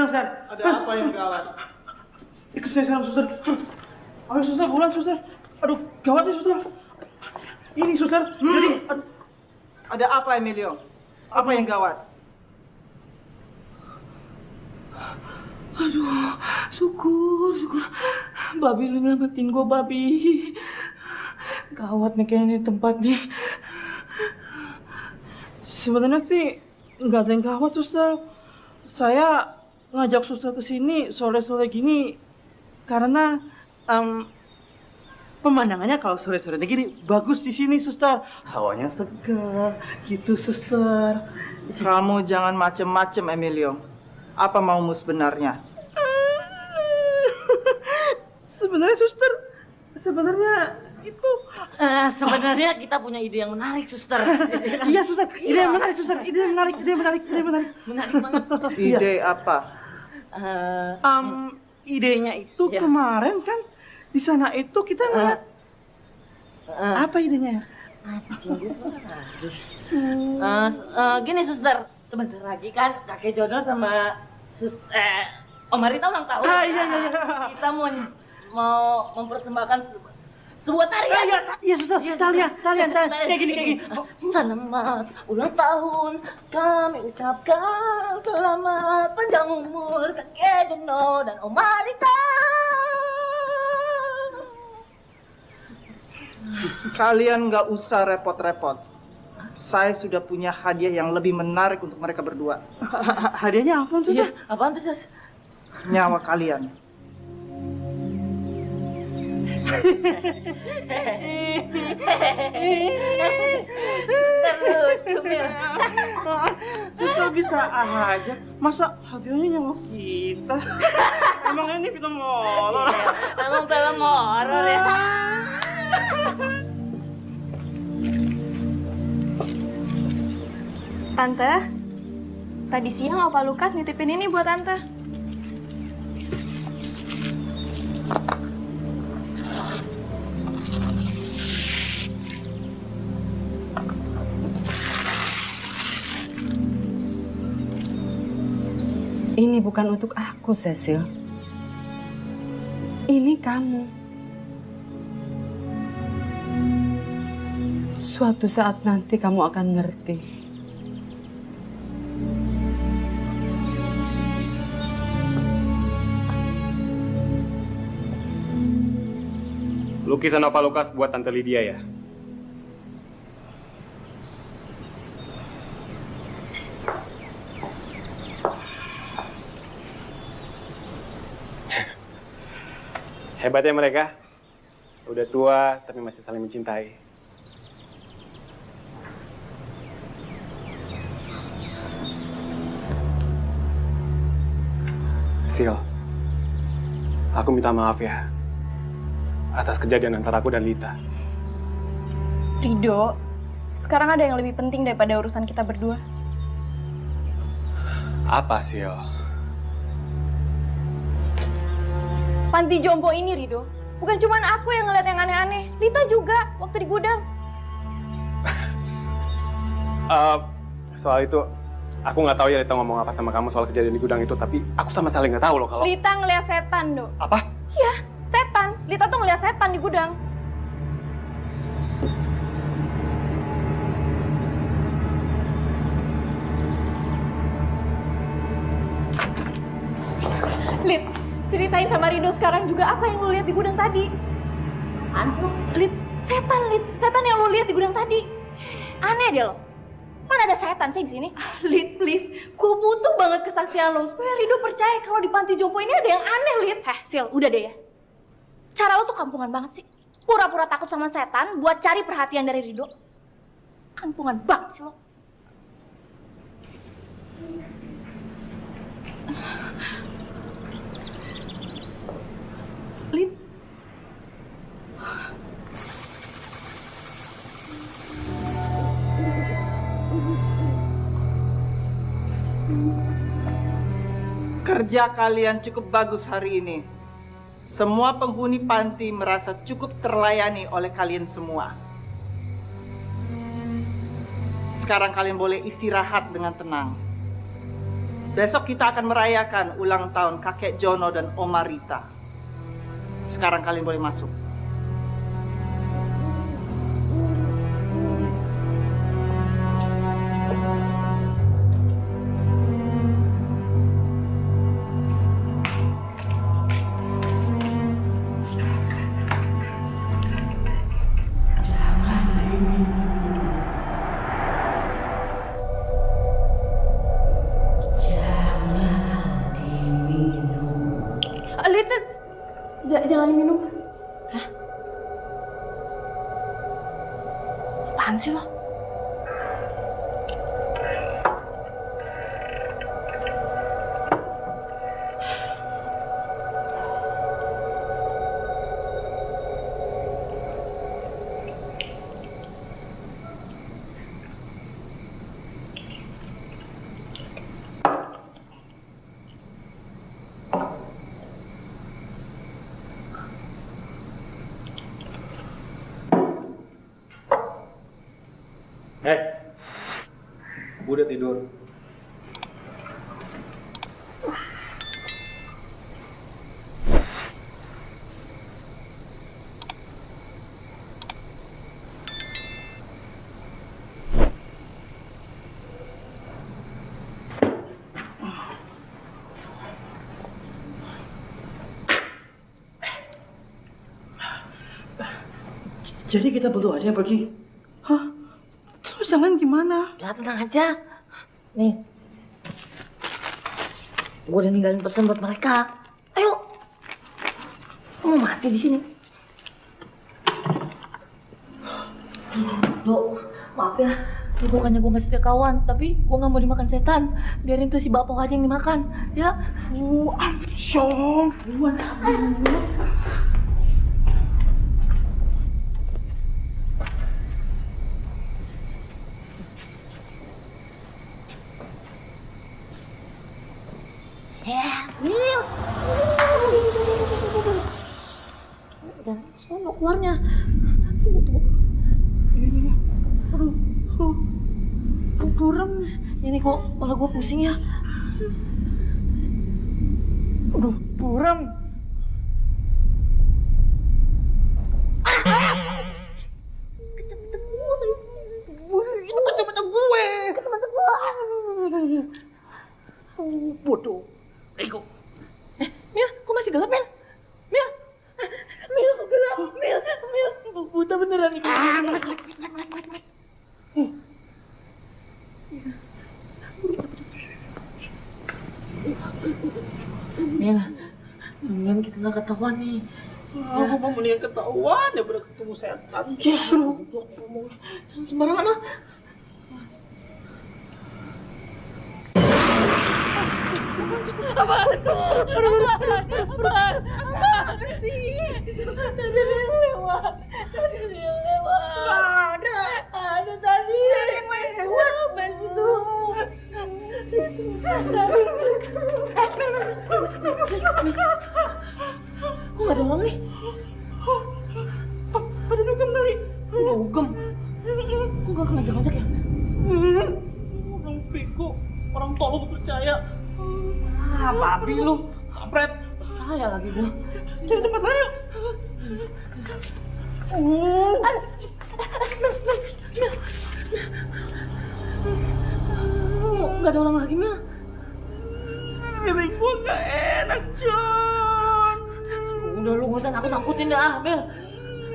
S7: Ada apa yang gawat?
S1: Ikut saya sekarang, suster. Ayo, suster, pulang, suster. Aduh, gawat nih, suster. Ini, suster. Jadi,
S7: ada apa, Emilio? Apa yang gawat?
S1: Aduh, syukur. Babi lu nyelamatin gua, Babi. Gawat nih kayaknya tempat nih. Sebenarnya sih nggak ada yang gawat, suster. Saya ngajak suster ke sini sore-sore gini karena pemandangannya kalau sore-sore gini bagus di sini, suster. Hawanya segar gitu, suster.
S7: Kamu jangan macem-macem, Emilio. Apa maumu sebenarnya?
S1: Sebenarnya, suster, itu
S5: Sebenarnya kita punya ide yang menarik, suster.
S1: iya, suster. Ide yang menarik, suster. Ide yang menarik.
S5: Menarik banget.
S7: Ide apa?
S1: Idenya itu kemarin kan di sana itu kita ngeliat apa idenya?
S5: Gini, suster. Sebentar lagi kan kakek Jono sama Om Marita ulang tahun.
S1: Iya.
S5: Kita mau mempersembahkan sebuah tarian.
S1: Iya, suster. Talian. Kayak gini.
S5: Selamat ulang tahun, kami ucapkan selamat panjang umur kakek Jono dan Om Marita.
S7: Kalian nggak usah repot-repot. Saya sudah punya hadiah yang lebih menarik untuk mereka berdua.
S1: Hadiahnya apa, suster?
S5: Iya, apaan tuh, sus?
S7: Nyawa kalian.
S5: Terlucu, Mil.
S1: Kita bisa aja. Masa hadiahnya nyawa kita? Emang ini film horor?
S5: Emang film horor ya?
S12: Tante, tadi siang Opa Lukas nitipin ini buat Tante.
S8: Ini bukan untuk aku, Cecil. Ini kamu. Suatu saat nanti kamu akan ngerti.
S3: Lukisan Opa Lukas buat Tante Lydia ya? Hebatnya mereka. Udah tua tapi masih saling mencintai. Sil, aku minta maaf ya atas kejadian antara aku dan Lita.
S12: Rido, sekarang ada yang lebih penting daripada urusan kita berdua.
S3: Apa, Sil?
S12: Panti jompo ini, Rido. Bukan cuma aku yang ngeliat yang aneh-aneh. Lita juga, waktu di gudang.
S3: Soal itu, aku nggak tahu ya Lita ngomong apa sama kamu soal kejadian di gudang itu, tapi aku sama sekali nggak tahu loh kalau...
S12: Lita ngeliat setan, Do.
S3: Apa?
S12: Iya, setan. Lita tuh ngeliat setan di gudang. Lit, ceritain sama Rido sekarang juga apa yang lo lihat di gudang tadi.
S2: Apaan sih lo?
S12: Lit, setan yang lo lihat di gudang tadi.
S2: Aneh deh lo. Mana ada setan sih di sini?
S12: Lit, please, gue butuh banget kesaksian lo supaya Rido percaya kalau di panti jompo ini ada yang aneh, Lit.
S2: Sil, udah deh ya. Cara lo tuh kampungan banget sih. Pura-pura takut sama setan buat cari perhatian dari Rido. Kampungan banget sih lo.
S12: Lit.
S7: Kerja kalian cukup bagus hari ini. Semua penghuni panti merasa cukup terlayani oleh kalian semua. Sekarang kalian boleh istirahat dengan tenang. Besok kita akan merayakan ulang tahun kakek Jono dan Oma Rita. Sekarang kalian boleh masuk.
S12: Jangan diminum.
S2: Hah? Apaan sih lo?
S3: Udah tidur.
S1: Jadi kita berdua aja yang pergi? Hah? Terus yang lain gimana?
S5: Udah tenang aja. Nih. Gue udah ninggalin pesan buat mereka. Ayo. Mau mati di sini. Dok, maaf ya. Bukannya gue gak setia kawan, tapi gue gak mau dimakan setan. Biarin tuh si Bapok aja yang dimakan, ya.
S1: Amsyong. Buruan cabut.
S5: Will. Dan sono keluarnya. Tunggu. Aduh. Ini kok malah gue pusing ya.
S1: Aduh, buram.
S10: Itu kacamata gue. Bodoh. Ego.
S5: Mil, kok masih gelap, Mil? Mil, kok gelap? Mil, buta beneran nih. Mil, mendingan kita nggak ketahuan nih.
S1: Aku mau mendingan ketahuan daripada ketemu setan.
S5: Jangan sembarangan lah. Apa itu? Apa sih? Tadi lewat.
S10: Ada.
S5: Ada tadi.
S10: Ada yang lewat.
S5: Mas itu. Kok nggak ada orang nih?
S1: Ada dugem kali.
S5: Dugem? Kok nggak ngajak-ngajak ya?
S1: Orang bego, orang tolol percaya.
S5: Ah, babi lu. Kampret. Percaya lagi gue.
S1: Cari tempat lain.
S5: Nggak ada orang lagi, Mil.
S1: Feeling gue gak enak, John.
S5: Udah lu gak usah nakut-nakutin dah, Mil.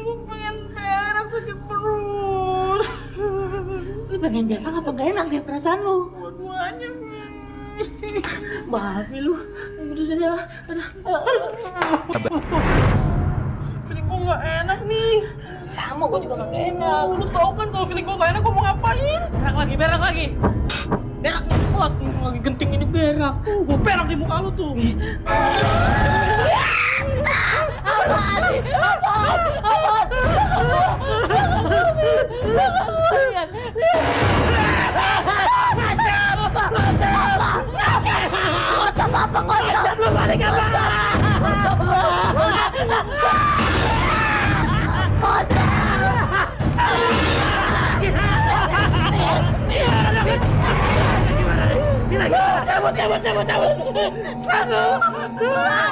S1: Gue pengen berak sakit perut.
S5: Lu pengen berak apa gak enak lihat perasaan lu?
S1: Dua-duanya.
S5: Babi lu. Udah saja.
S1: Feeling gue gak enak nih.
S5: Sama, gue juga gak enak.
S1: Lu tau kan kalau feeling gue gak enak gue mau ngapain?
S5: Berak lagi. Berak nih kuat, lagi genting ini berak.
S1: Gue berak di muka lu tuh. Cabut. Satu, dua.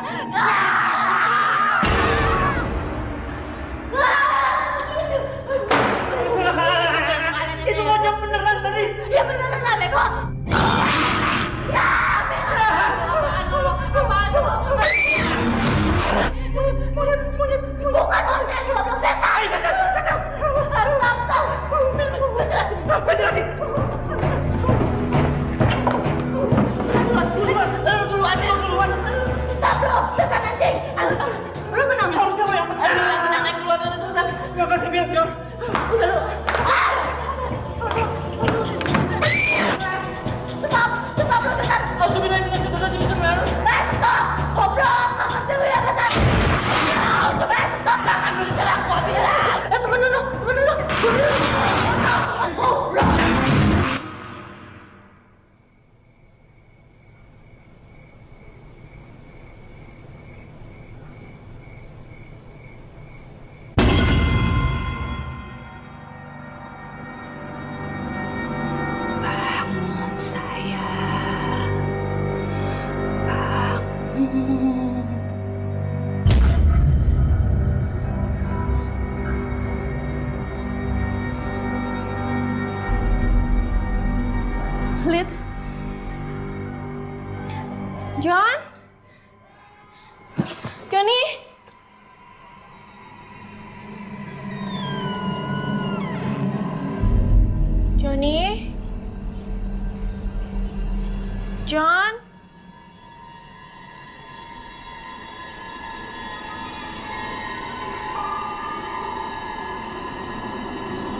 S1: Itu monyet beneran tadi.
S9: Ya beneran lah, Beko. Bukan monyet, goblok setan. Harus tahu. Beneran. Duluan. Stop lo, setan anjing. Lu menang.
S1: Harus siapa yang menang?
S9: Menang duluan.
S1: Gak kasih biar.
S9: Udah lu. Stop lo setan. Stop. Goblok, makasih lu ya setan. Stop, jangan lu diserang gua bilang. Temen dulu. Goblok.
S12: Lid. John? Johnny? Johnny? John?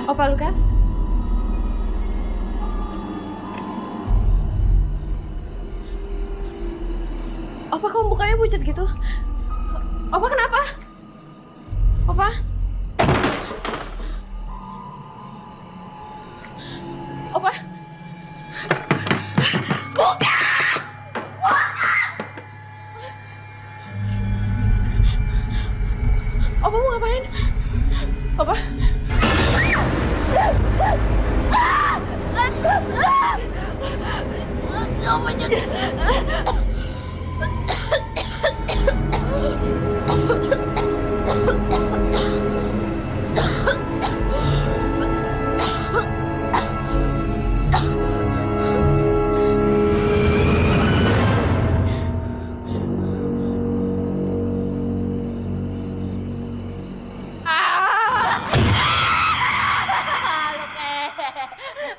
S12: Opa Lukas? Opa, kamu mukanya pucat gitu? Opa, kenapa? Opa? Opa? Buka! Opa mau ngapain? Opa?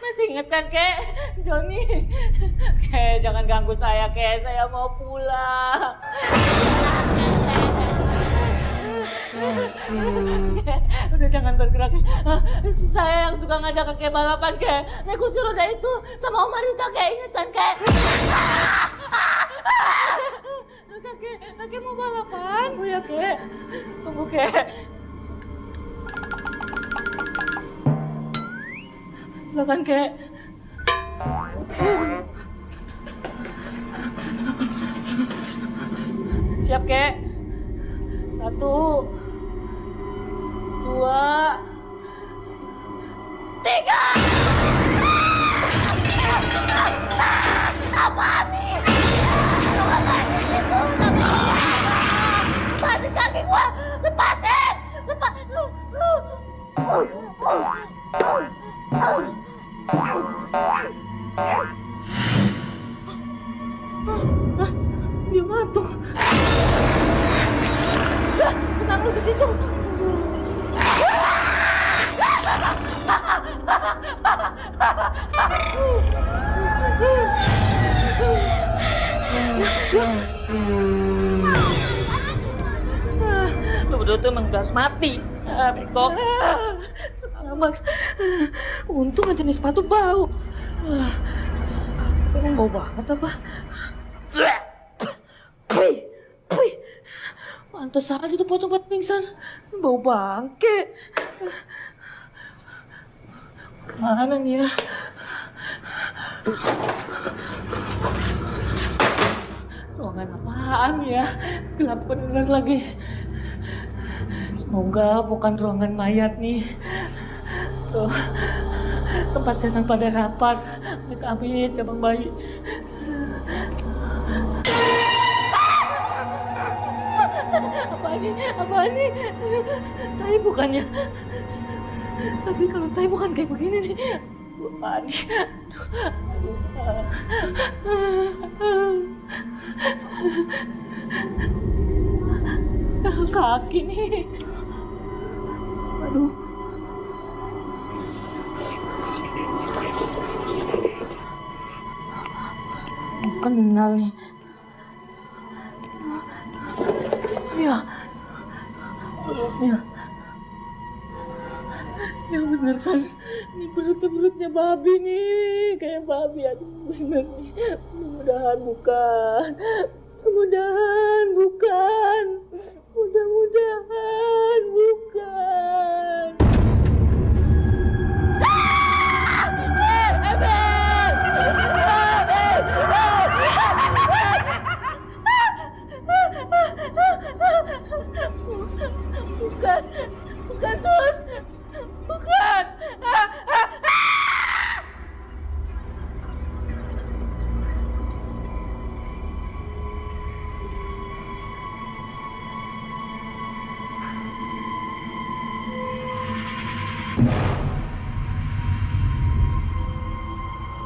S5: Masih inget kan, Kek? Joni. Kek, jangan ganggu saya, Kek. Saya mau pulang. Udah jangan bergerak. Saya yang suka ngajak Kek balapan, Kek. Naik kursi roda itu sama Om Marita, Kek. Ingat kan, Kek? Kek mau balapan? Oh ya, Kek. Tunggu, Kek. Silakan, Kek. Siap, Kek. 1, 2, 3.
S9: Apaan nih? Lu gak kayak gitu, lepasin kaki gua, lepasin,
S5: Dia ngantuk. Kenapa di situ? Lu berdua tuh emang harus mati, Biko. Selamat. Untung aja nih sepatu bau. Emang bau banget apa? Pantes aja tuh pocong buat pingsan. Bau bangke. Mana nih ya? Ruangan apaan ya? Gelap bener lagi. Semoga bukan ruangan mayat nih. Tuh, tempat setan pada rapat. Amit-amit, cabang bayi. Apaan nih? Tai bukannya? Tapi kalau tai bukan kayak begini nih. Apaan nih? Kaki nih. Aduh. Kenal nih. Ya. Ya. Ya bener kan. Ini perutnya babi nih. Kayak babi. Aduh bener nih. Mudah-mudahan bukan. Mudah-mudahan bukan. Mudah-mudahan bukan. Bukan Tus, bukan.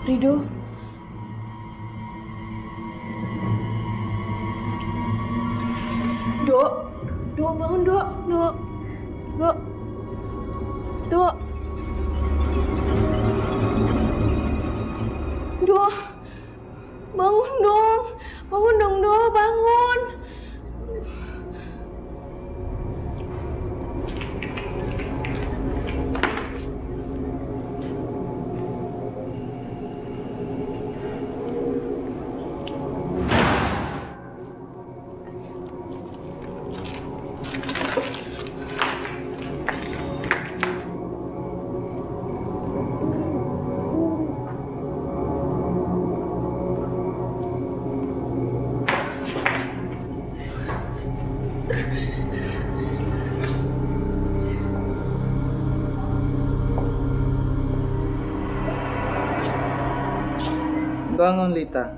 S12: Rido. Dok, bangun, Dok. Bangun dong. Bangun dong, Dok, bangun.
S7: Bangun, Lita.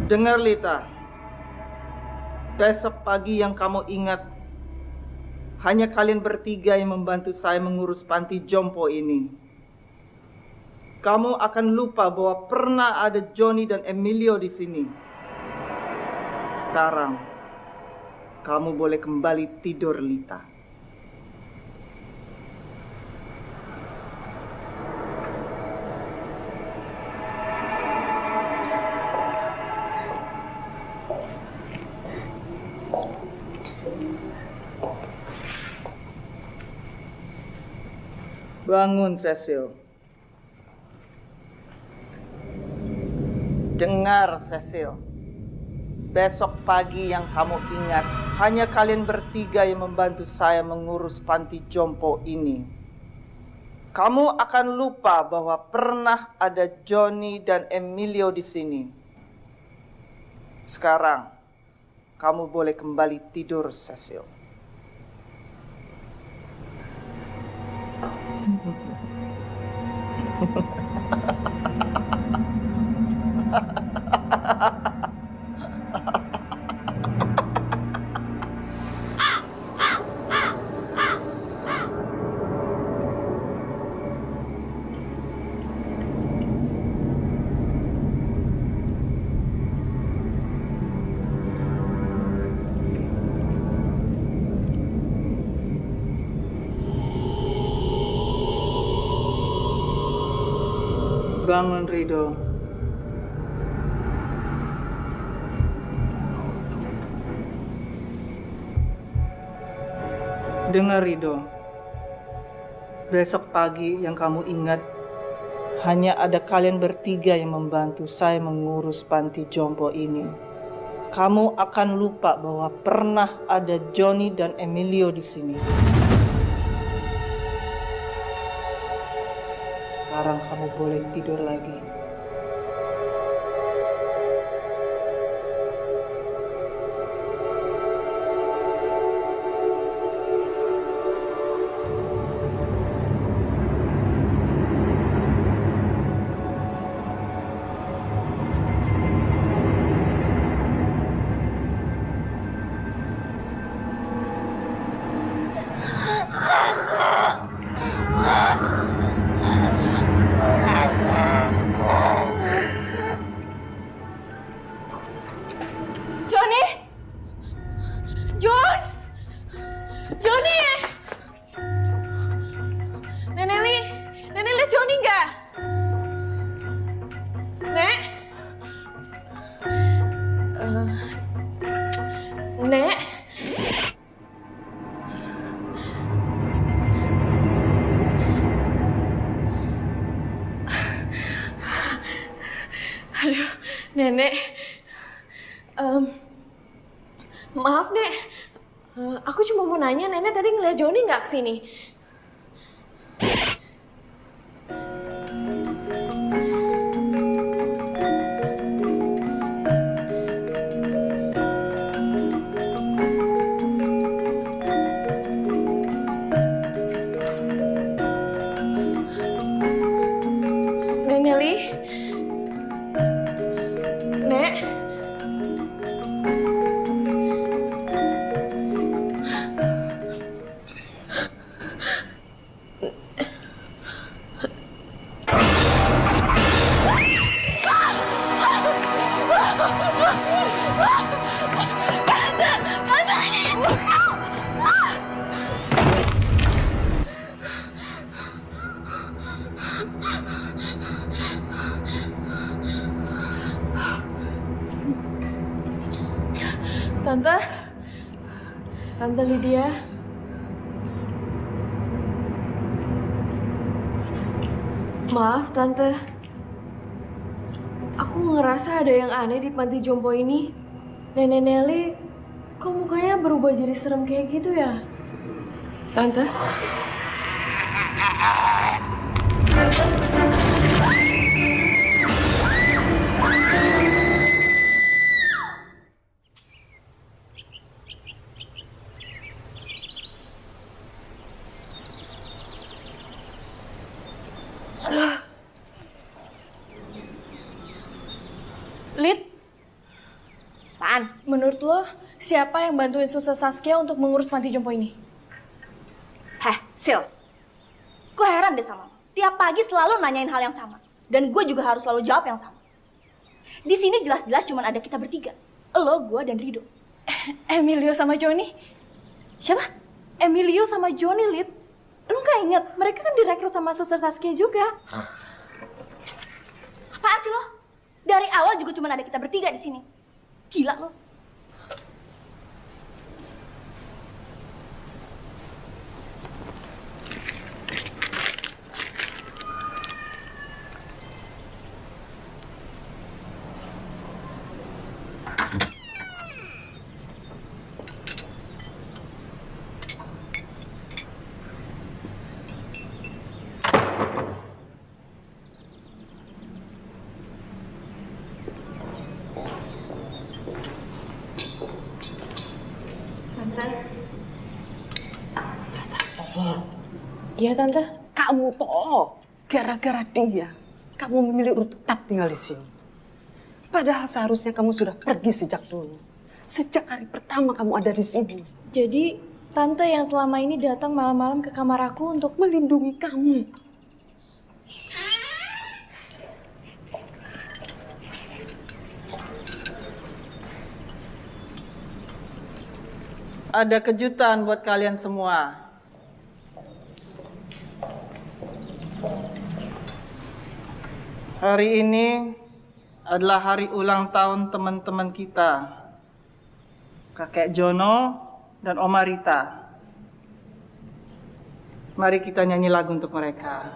S7: Dengar Lita, besok pagi yang kamu ingat, hanya kalian bertiga yang membantu saya mengurus panti jompo ini. Kamu akan lupa bahwa pernah ada Johnny dan Emilio di sini. Sekarang, kamu boleh kembali tidur, Lita. Bangun, Cecil. Dengar, Cecil. Besok pagi yang kamu ingat, hanya kalian bertiga yang membantu saya mengurus panti jompo ini. Kamu akan lupa bahwa pernah ada Johnny dan Emilio di sini. Sekarang, kamu boleh kembali tidur, Cecil. Bangun, Rido. Dengar, Rido. Besok pagi yang kamu ingat, hanya ada kalian bertiga yang membantu saya mengurus panti jompo ini. Kamu akan lupa bahwa pernah ada Johnny dan Emilio di sini. Sekarang kamu boleh tidur lagi.
S12: Nenek, maaf Nek, aku cuma mau nanya, Nenek tadi ngeliat Johnny nggak kesini? Nenek Li? Nek? Tante Lydia. Maaf Tante, aku ngerasa ada yang aneh di panti jompo ini. Nenek Nelly, kok mukanya berubah jadi serem kayak gitu ya? Tante? Menurut lo, siapa yang bantuin Suster Saskia untuk mengurus panti jompo ini?
S2: Sil. Gue heran deh sama lo. Tiap pagi selalu nanyain hal yang sama. Dan gue juga harus selalu jawab yang sama. Di sini jelas-jelas cuma ada kita bertiga. Lo, gue, dan Rido.
S12: Emilio sama Johnny?
S2: Siapa?
S12: Emilio sama Johnny, Lid. Lu nggak inget? Mereka kan direkrut sama Suster Saskia juga.
S2: Apaan sih lo? Dari awal juga cuma ada kita bertiga di sini. Gila lo.
S12: Iya, Tante.
S8: Kamu toh, gara-gara dia, kamu memilih untuk tetap tinggal di sini. Padahal seharusnya kamu sudah pergi sejak dulu. Sejak hari pertama kamu ada di sini.
S12: Jadi, Tante yang selama ini datang malam-malam ke kamar aku untuk
S8: melindungi kamu.
S7: Ada kejutan buat kalian semua. Hari ini adalah hari ulang tahun teman-teman kita. Kakek Jono dan Oma Rita. Mari kita nyanyi lagu untuk mereka.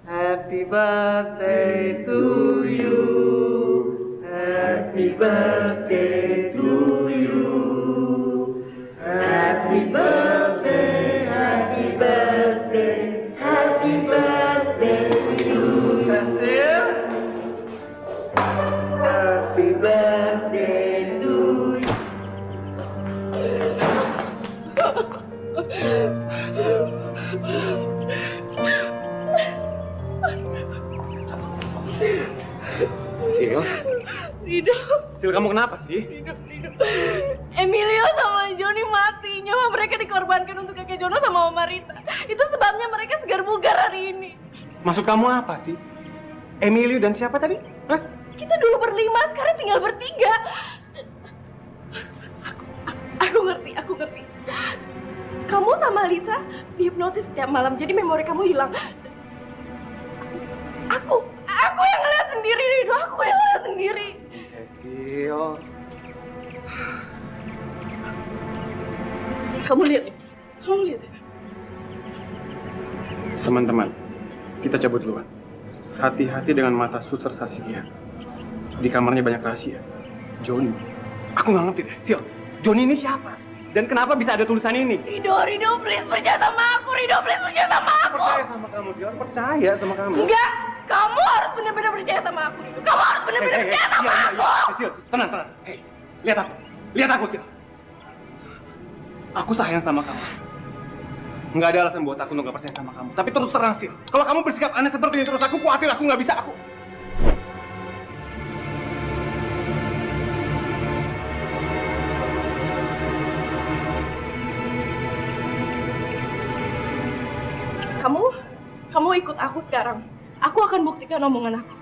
S7: Happy birthday to you. Happy birthday to you. Happy birthday, happy birthday, happy birthday to you. Cecil. Happy birthday to you.
S3: Sil?
S12: Rido.
S3: Sil, kamu kenapa sih?
S12: Rido. Emilio sama Johnny mati. Nyawa mereka dikorbankan untuk kakek Jono sama Oma Rita. Itu sebabnya mereka segar bugar hari ini.
S3: Maksud kamu apa sih? Emilio dan siapa tadi? Hah?
S12: Kita dulu berlima, sekarang tinggal bertiga. Aku ngerti. Kamu sama Lita dihipnotis setiap malam, jadi memori kamu hilang. Aku yang ngeliat sendiri, Rido. Aku yang ngeliat sendiri.
S3: Cecil.
S12: Kamu lihat ini.
S3: Teman-teman, kita cabut duluan. Hati-hati dengan mata Suster Saskia. Di kamarnya banyak rahasia. Johnny. Aku nggak ngerti deh. Sil, Johnny ini siapa? Dan kenapa bisa ada tulisan ini?
S12: Rido, please percaya sama aku. Rido, please percaya sama aku.
S3: Percaya sama kamu, Sil. Percaya sama kamu.
S12: Enggak, kamu harus benar-benar percaya sama aku, Rido. Kamu harus benar-benar percaya sama aku.
S3: Sil, tenang. Hei, lihat aku, Sil. Aku sayang sama kamu. Nggak ada alasan buat aku nggak percaya sama kamu. Tapi terus terang, Sil. Kalau kamu bersikap aneh seperti ini terus, aku khawatir aku nggak bisa.
S12: Kamu ikut aku sekarang. Aku akan buktikan omongan aku.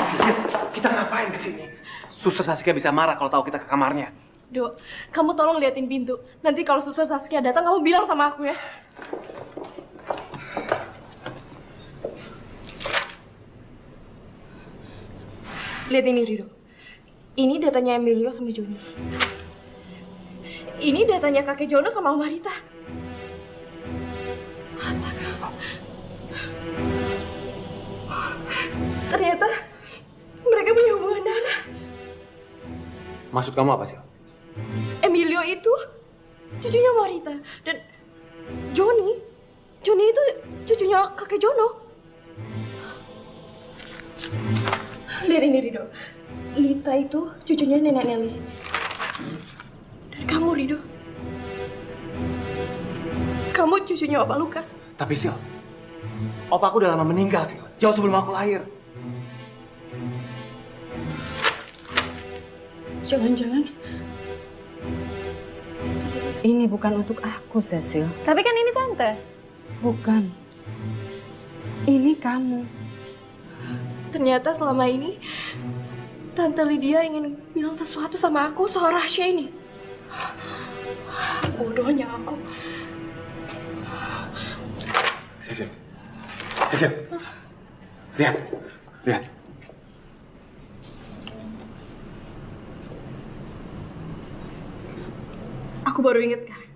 S3: Sil, kita ngapain di sini? Suster Saskia bisa marah kalau tahu kita ke kamarnya.
S12: Dok, kamu tolong liatin pintu. Nanti kalau Suster Saskia datang, kamu bilang sama aku ya. Lihat ini, Rido. Ini datanya Emilio sama Johnny. Ini datanya kakek Jono sama Oma Rita. Astaga. Ternyata mereka punya hubungan darah.
S3: Maksud kamu apa sih?
S12: Emilio itu cucunya Oma Rita. Dan Johnny itu cucunya kakek Jono. Lihat ini, Rido. Lita itu cucunya Nenek Nelly. Dan kamu, Rido. Kamu cucunya Opa Lukas.
S3: Tapi Sil, opa aku udah lama meninggal, Sil. Jauh sebelum aku lahir.
S12: Jangan-jangan.
S8: Ini bukan untuk aku, Cecil.
S12: Tapi kan ini Tante.
S8: Bukan. Ini kamu.
S12: Ternyata selama ini Tante Lydia ingin bilang sesuatu sama aku soal rahasia ini. Bodohnya aku.
S3: Cecil. Cecil. Lihat. Lihat.
S12: Aku baru ingat sekarang.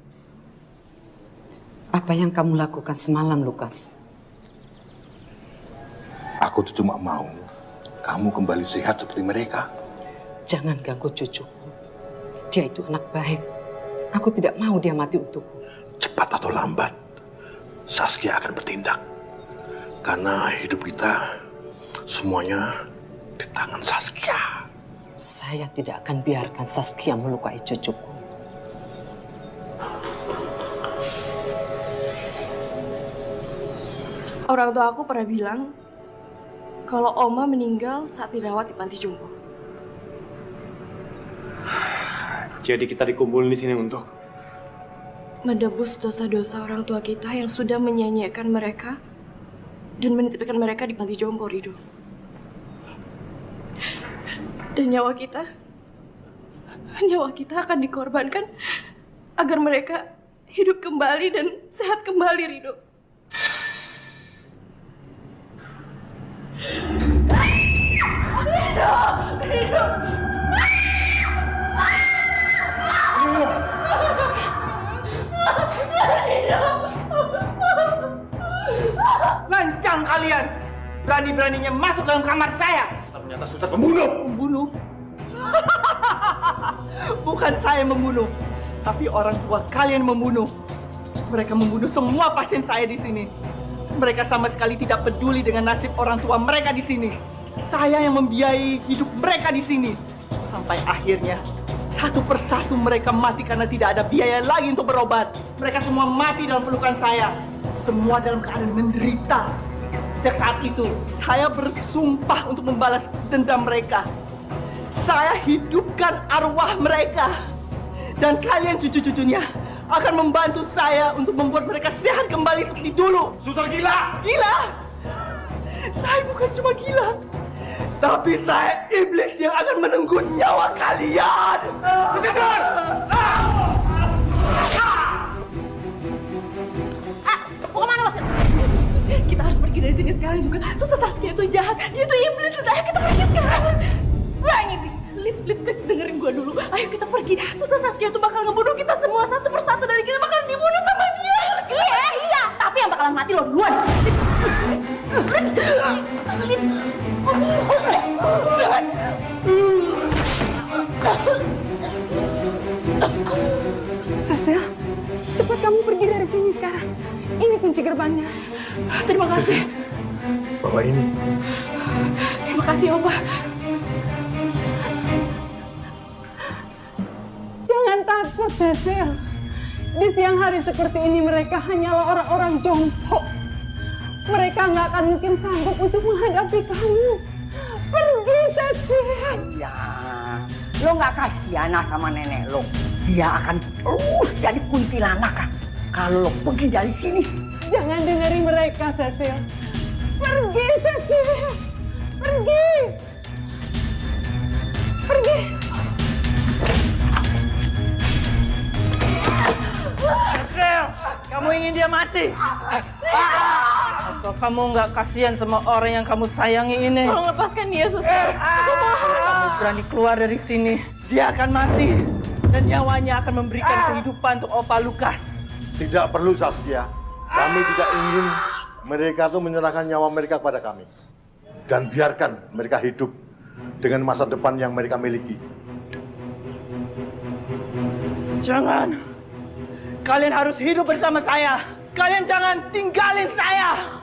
S8: Apa yang kamu lakukan semalam, Lukas?
S11: Aku tuh cuma mau kamu kembali sehat seperti mereka.
S8: Jangan ganggu cucuku. Dia itu anak baik. Aku tidak mau dia mati untukku.
S11: Cepat atau lambat, Saskia akan bertindak. Karena hidup kita semuanya di tangan Saskia.
S8: Saya tidak akan biarkan Saskia melukai cucuku.
S12: Orang tua aku pernah bilang kalau Oma meninggal saat dirawat di panti jompo.
S3: Jadi kita dikumpulin di sini untuk
S12: Menebus dosa-dosa orang tua kita yang sudah menyanyiakan mereka dan menitipkan mereka di panti jompo, Rido. Dan nyawa kita akan dikorbankan agar mereka hidup kembali dan sehat kembali, Rido.
S1: Lancang kalian! Berani-beraninya masuk dalam kamar saya!
S11: Ternyata suster pembunuh!
S1: Membunuh? Bukan saya membunuh, tapi orang tua kalian membunuh. Mereka membunuh semua pasien saya di sini. Mereka sama sekali tidak peduli dengan nasib orang tua mereka di sini. Saya yang membiayai hidup mereka di sini. Sampai akhirnya, satu persatu mereka mati karena tidak ada biaya lagi untuk berobat. Mereka semua mati dalam pelukan saya. Semua dalam keadaan menderita. Sejak saat itu, saya bersumpah untuk membalas dendam mereka. Saya hidupkan arwah mereka. Dan kalian cucu-cucunya akan membantu saya untuk membuat mereka sehat kembali seperti dulu.
S11: Suster gila!
S1: Gila? Saya bukan cuma gila, tapi saya iblis yang akan menenggut nyawa kalian. Suster!
S12: Mau kemana lo? Kita harus pergi dari sini sekarang juga. Suster Saskia itu jahat. Dia itu iblis. Ayo kita pergi sekarang. Lah iblis. Lid, please dengerin gua dulu. Ayo kita pergi. Suster Saskia itu bakal ngebunuh kita semua. Satu persatu dari kita bakal dibunuh sama dia.
S2: Iya. Tapi yang bakalan mati lo duluan sih.
S8: Saskia, cepat kamu pergi dari sini sekarang. Ini kunci gerbangnya.
S12: Terima kasih.
S11: Bawa ini.
S12: Terima kasih, Opa.
S8: Jangan takut, Cecil. Di siang hari seperti ini mereka hanyalah orang-orang jompo. Mereka nggak akan mungkin sanggup untuk menghadapi kamu. Pergi, Cecil.
S10: Ya, lo nggak kasihan sama nenek lo. Dia akan terus jadi kuntilanak kalau lo pergi dari sini.
S8: Jangan dengerin mereka, Cecil. Pergi, Cecil. Pergi. Pergi.
S1: Cecil, kamu ingin dia mati? Atau kamu nggak kasihan sama orang yang kamu sayangi ini?
S12: Tolong lepaskan dia, Suster.
S1: Kamu berani keluar dari sini, dia akan mati. Dan nyawanya akan memberikan kehidupan untuk Opa Lukas.
S11: Tidak perlu, Saskia. Kami tidak ingin mereka tuh menyerahkan nyawa mereka kepada kami. Dan biarkan mereka hidup dengan masa depan yang mereka miliki.
S1: Jangan. Kalian harus hidup bersama saya. Kalian jangan tinggalin saya.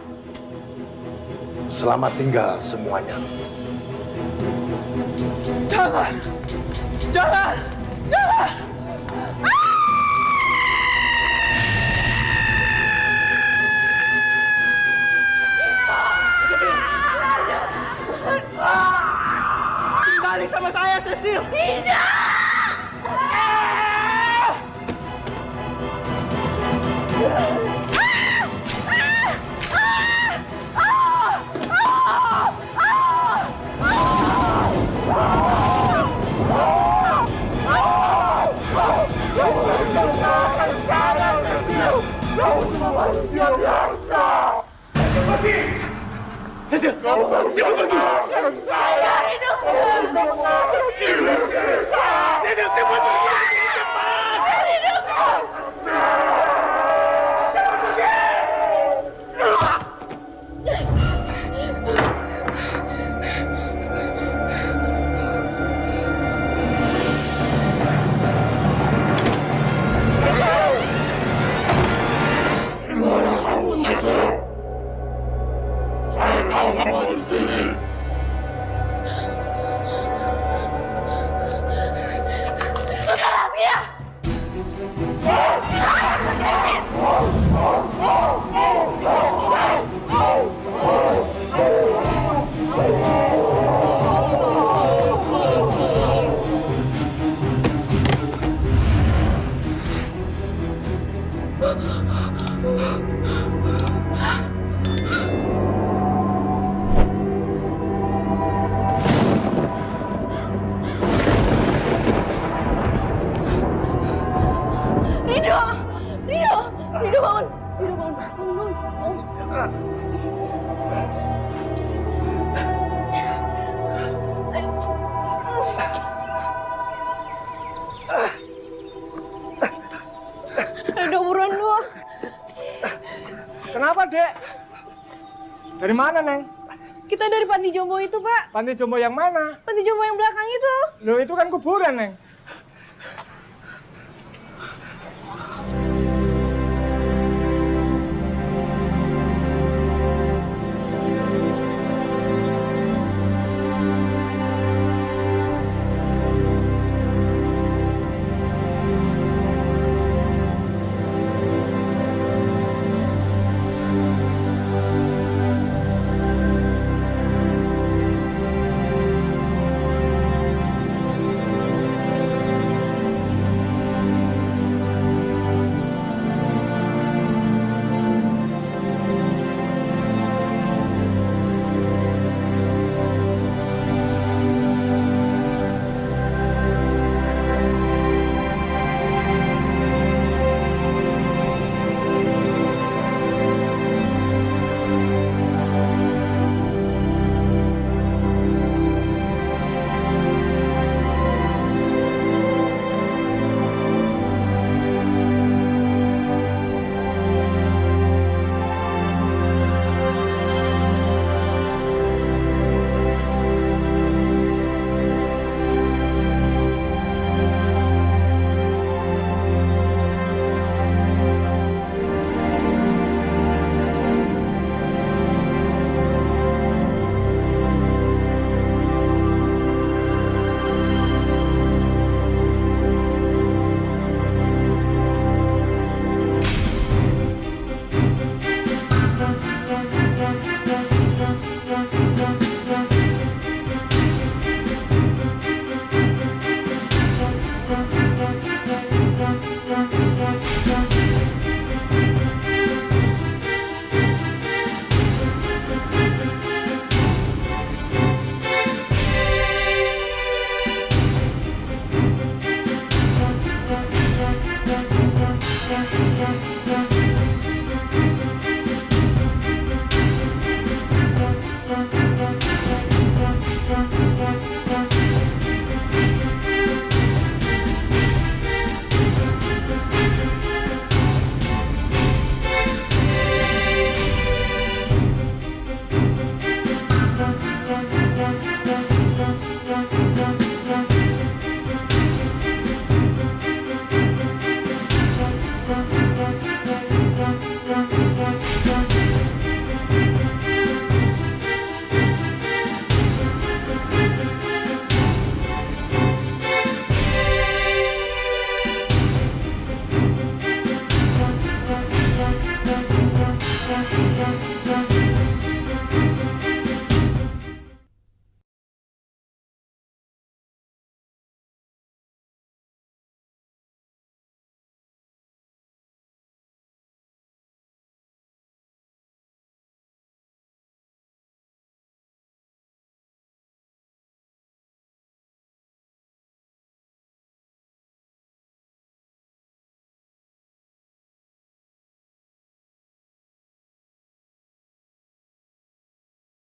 S11: Selamat tinggal semuanya.
S1: Jangan! Jangan! Jangan! Kembali sama saya, Cecil!
S6: Tidak!
S1: Manusia biasa. Pergi. Cecil, kamu pergi.
S6: Saya hidup.
S1: Cecil, cepat pergi. Cepat.
S6: Hidup. Rido bangun.
S12: Rido buruan lu.
S3: Kenapa, Dek? Dari mana, Neng?
S12: Kita dari panti jompo itu, Pak.
S3: Panti jompo yang mana?
S12: Panti jompo yang belakang itu.
S3: Loh, itu kan kuburan, Neng.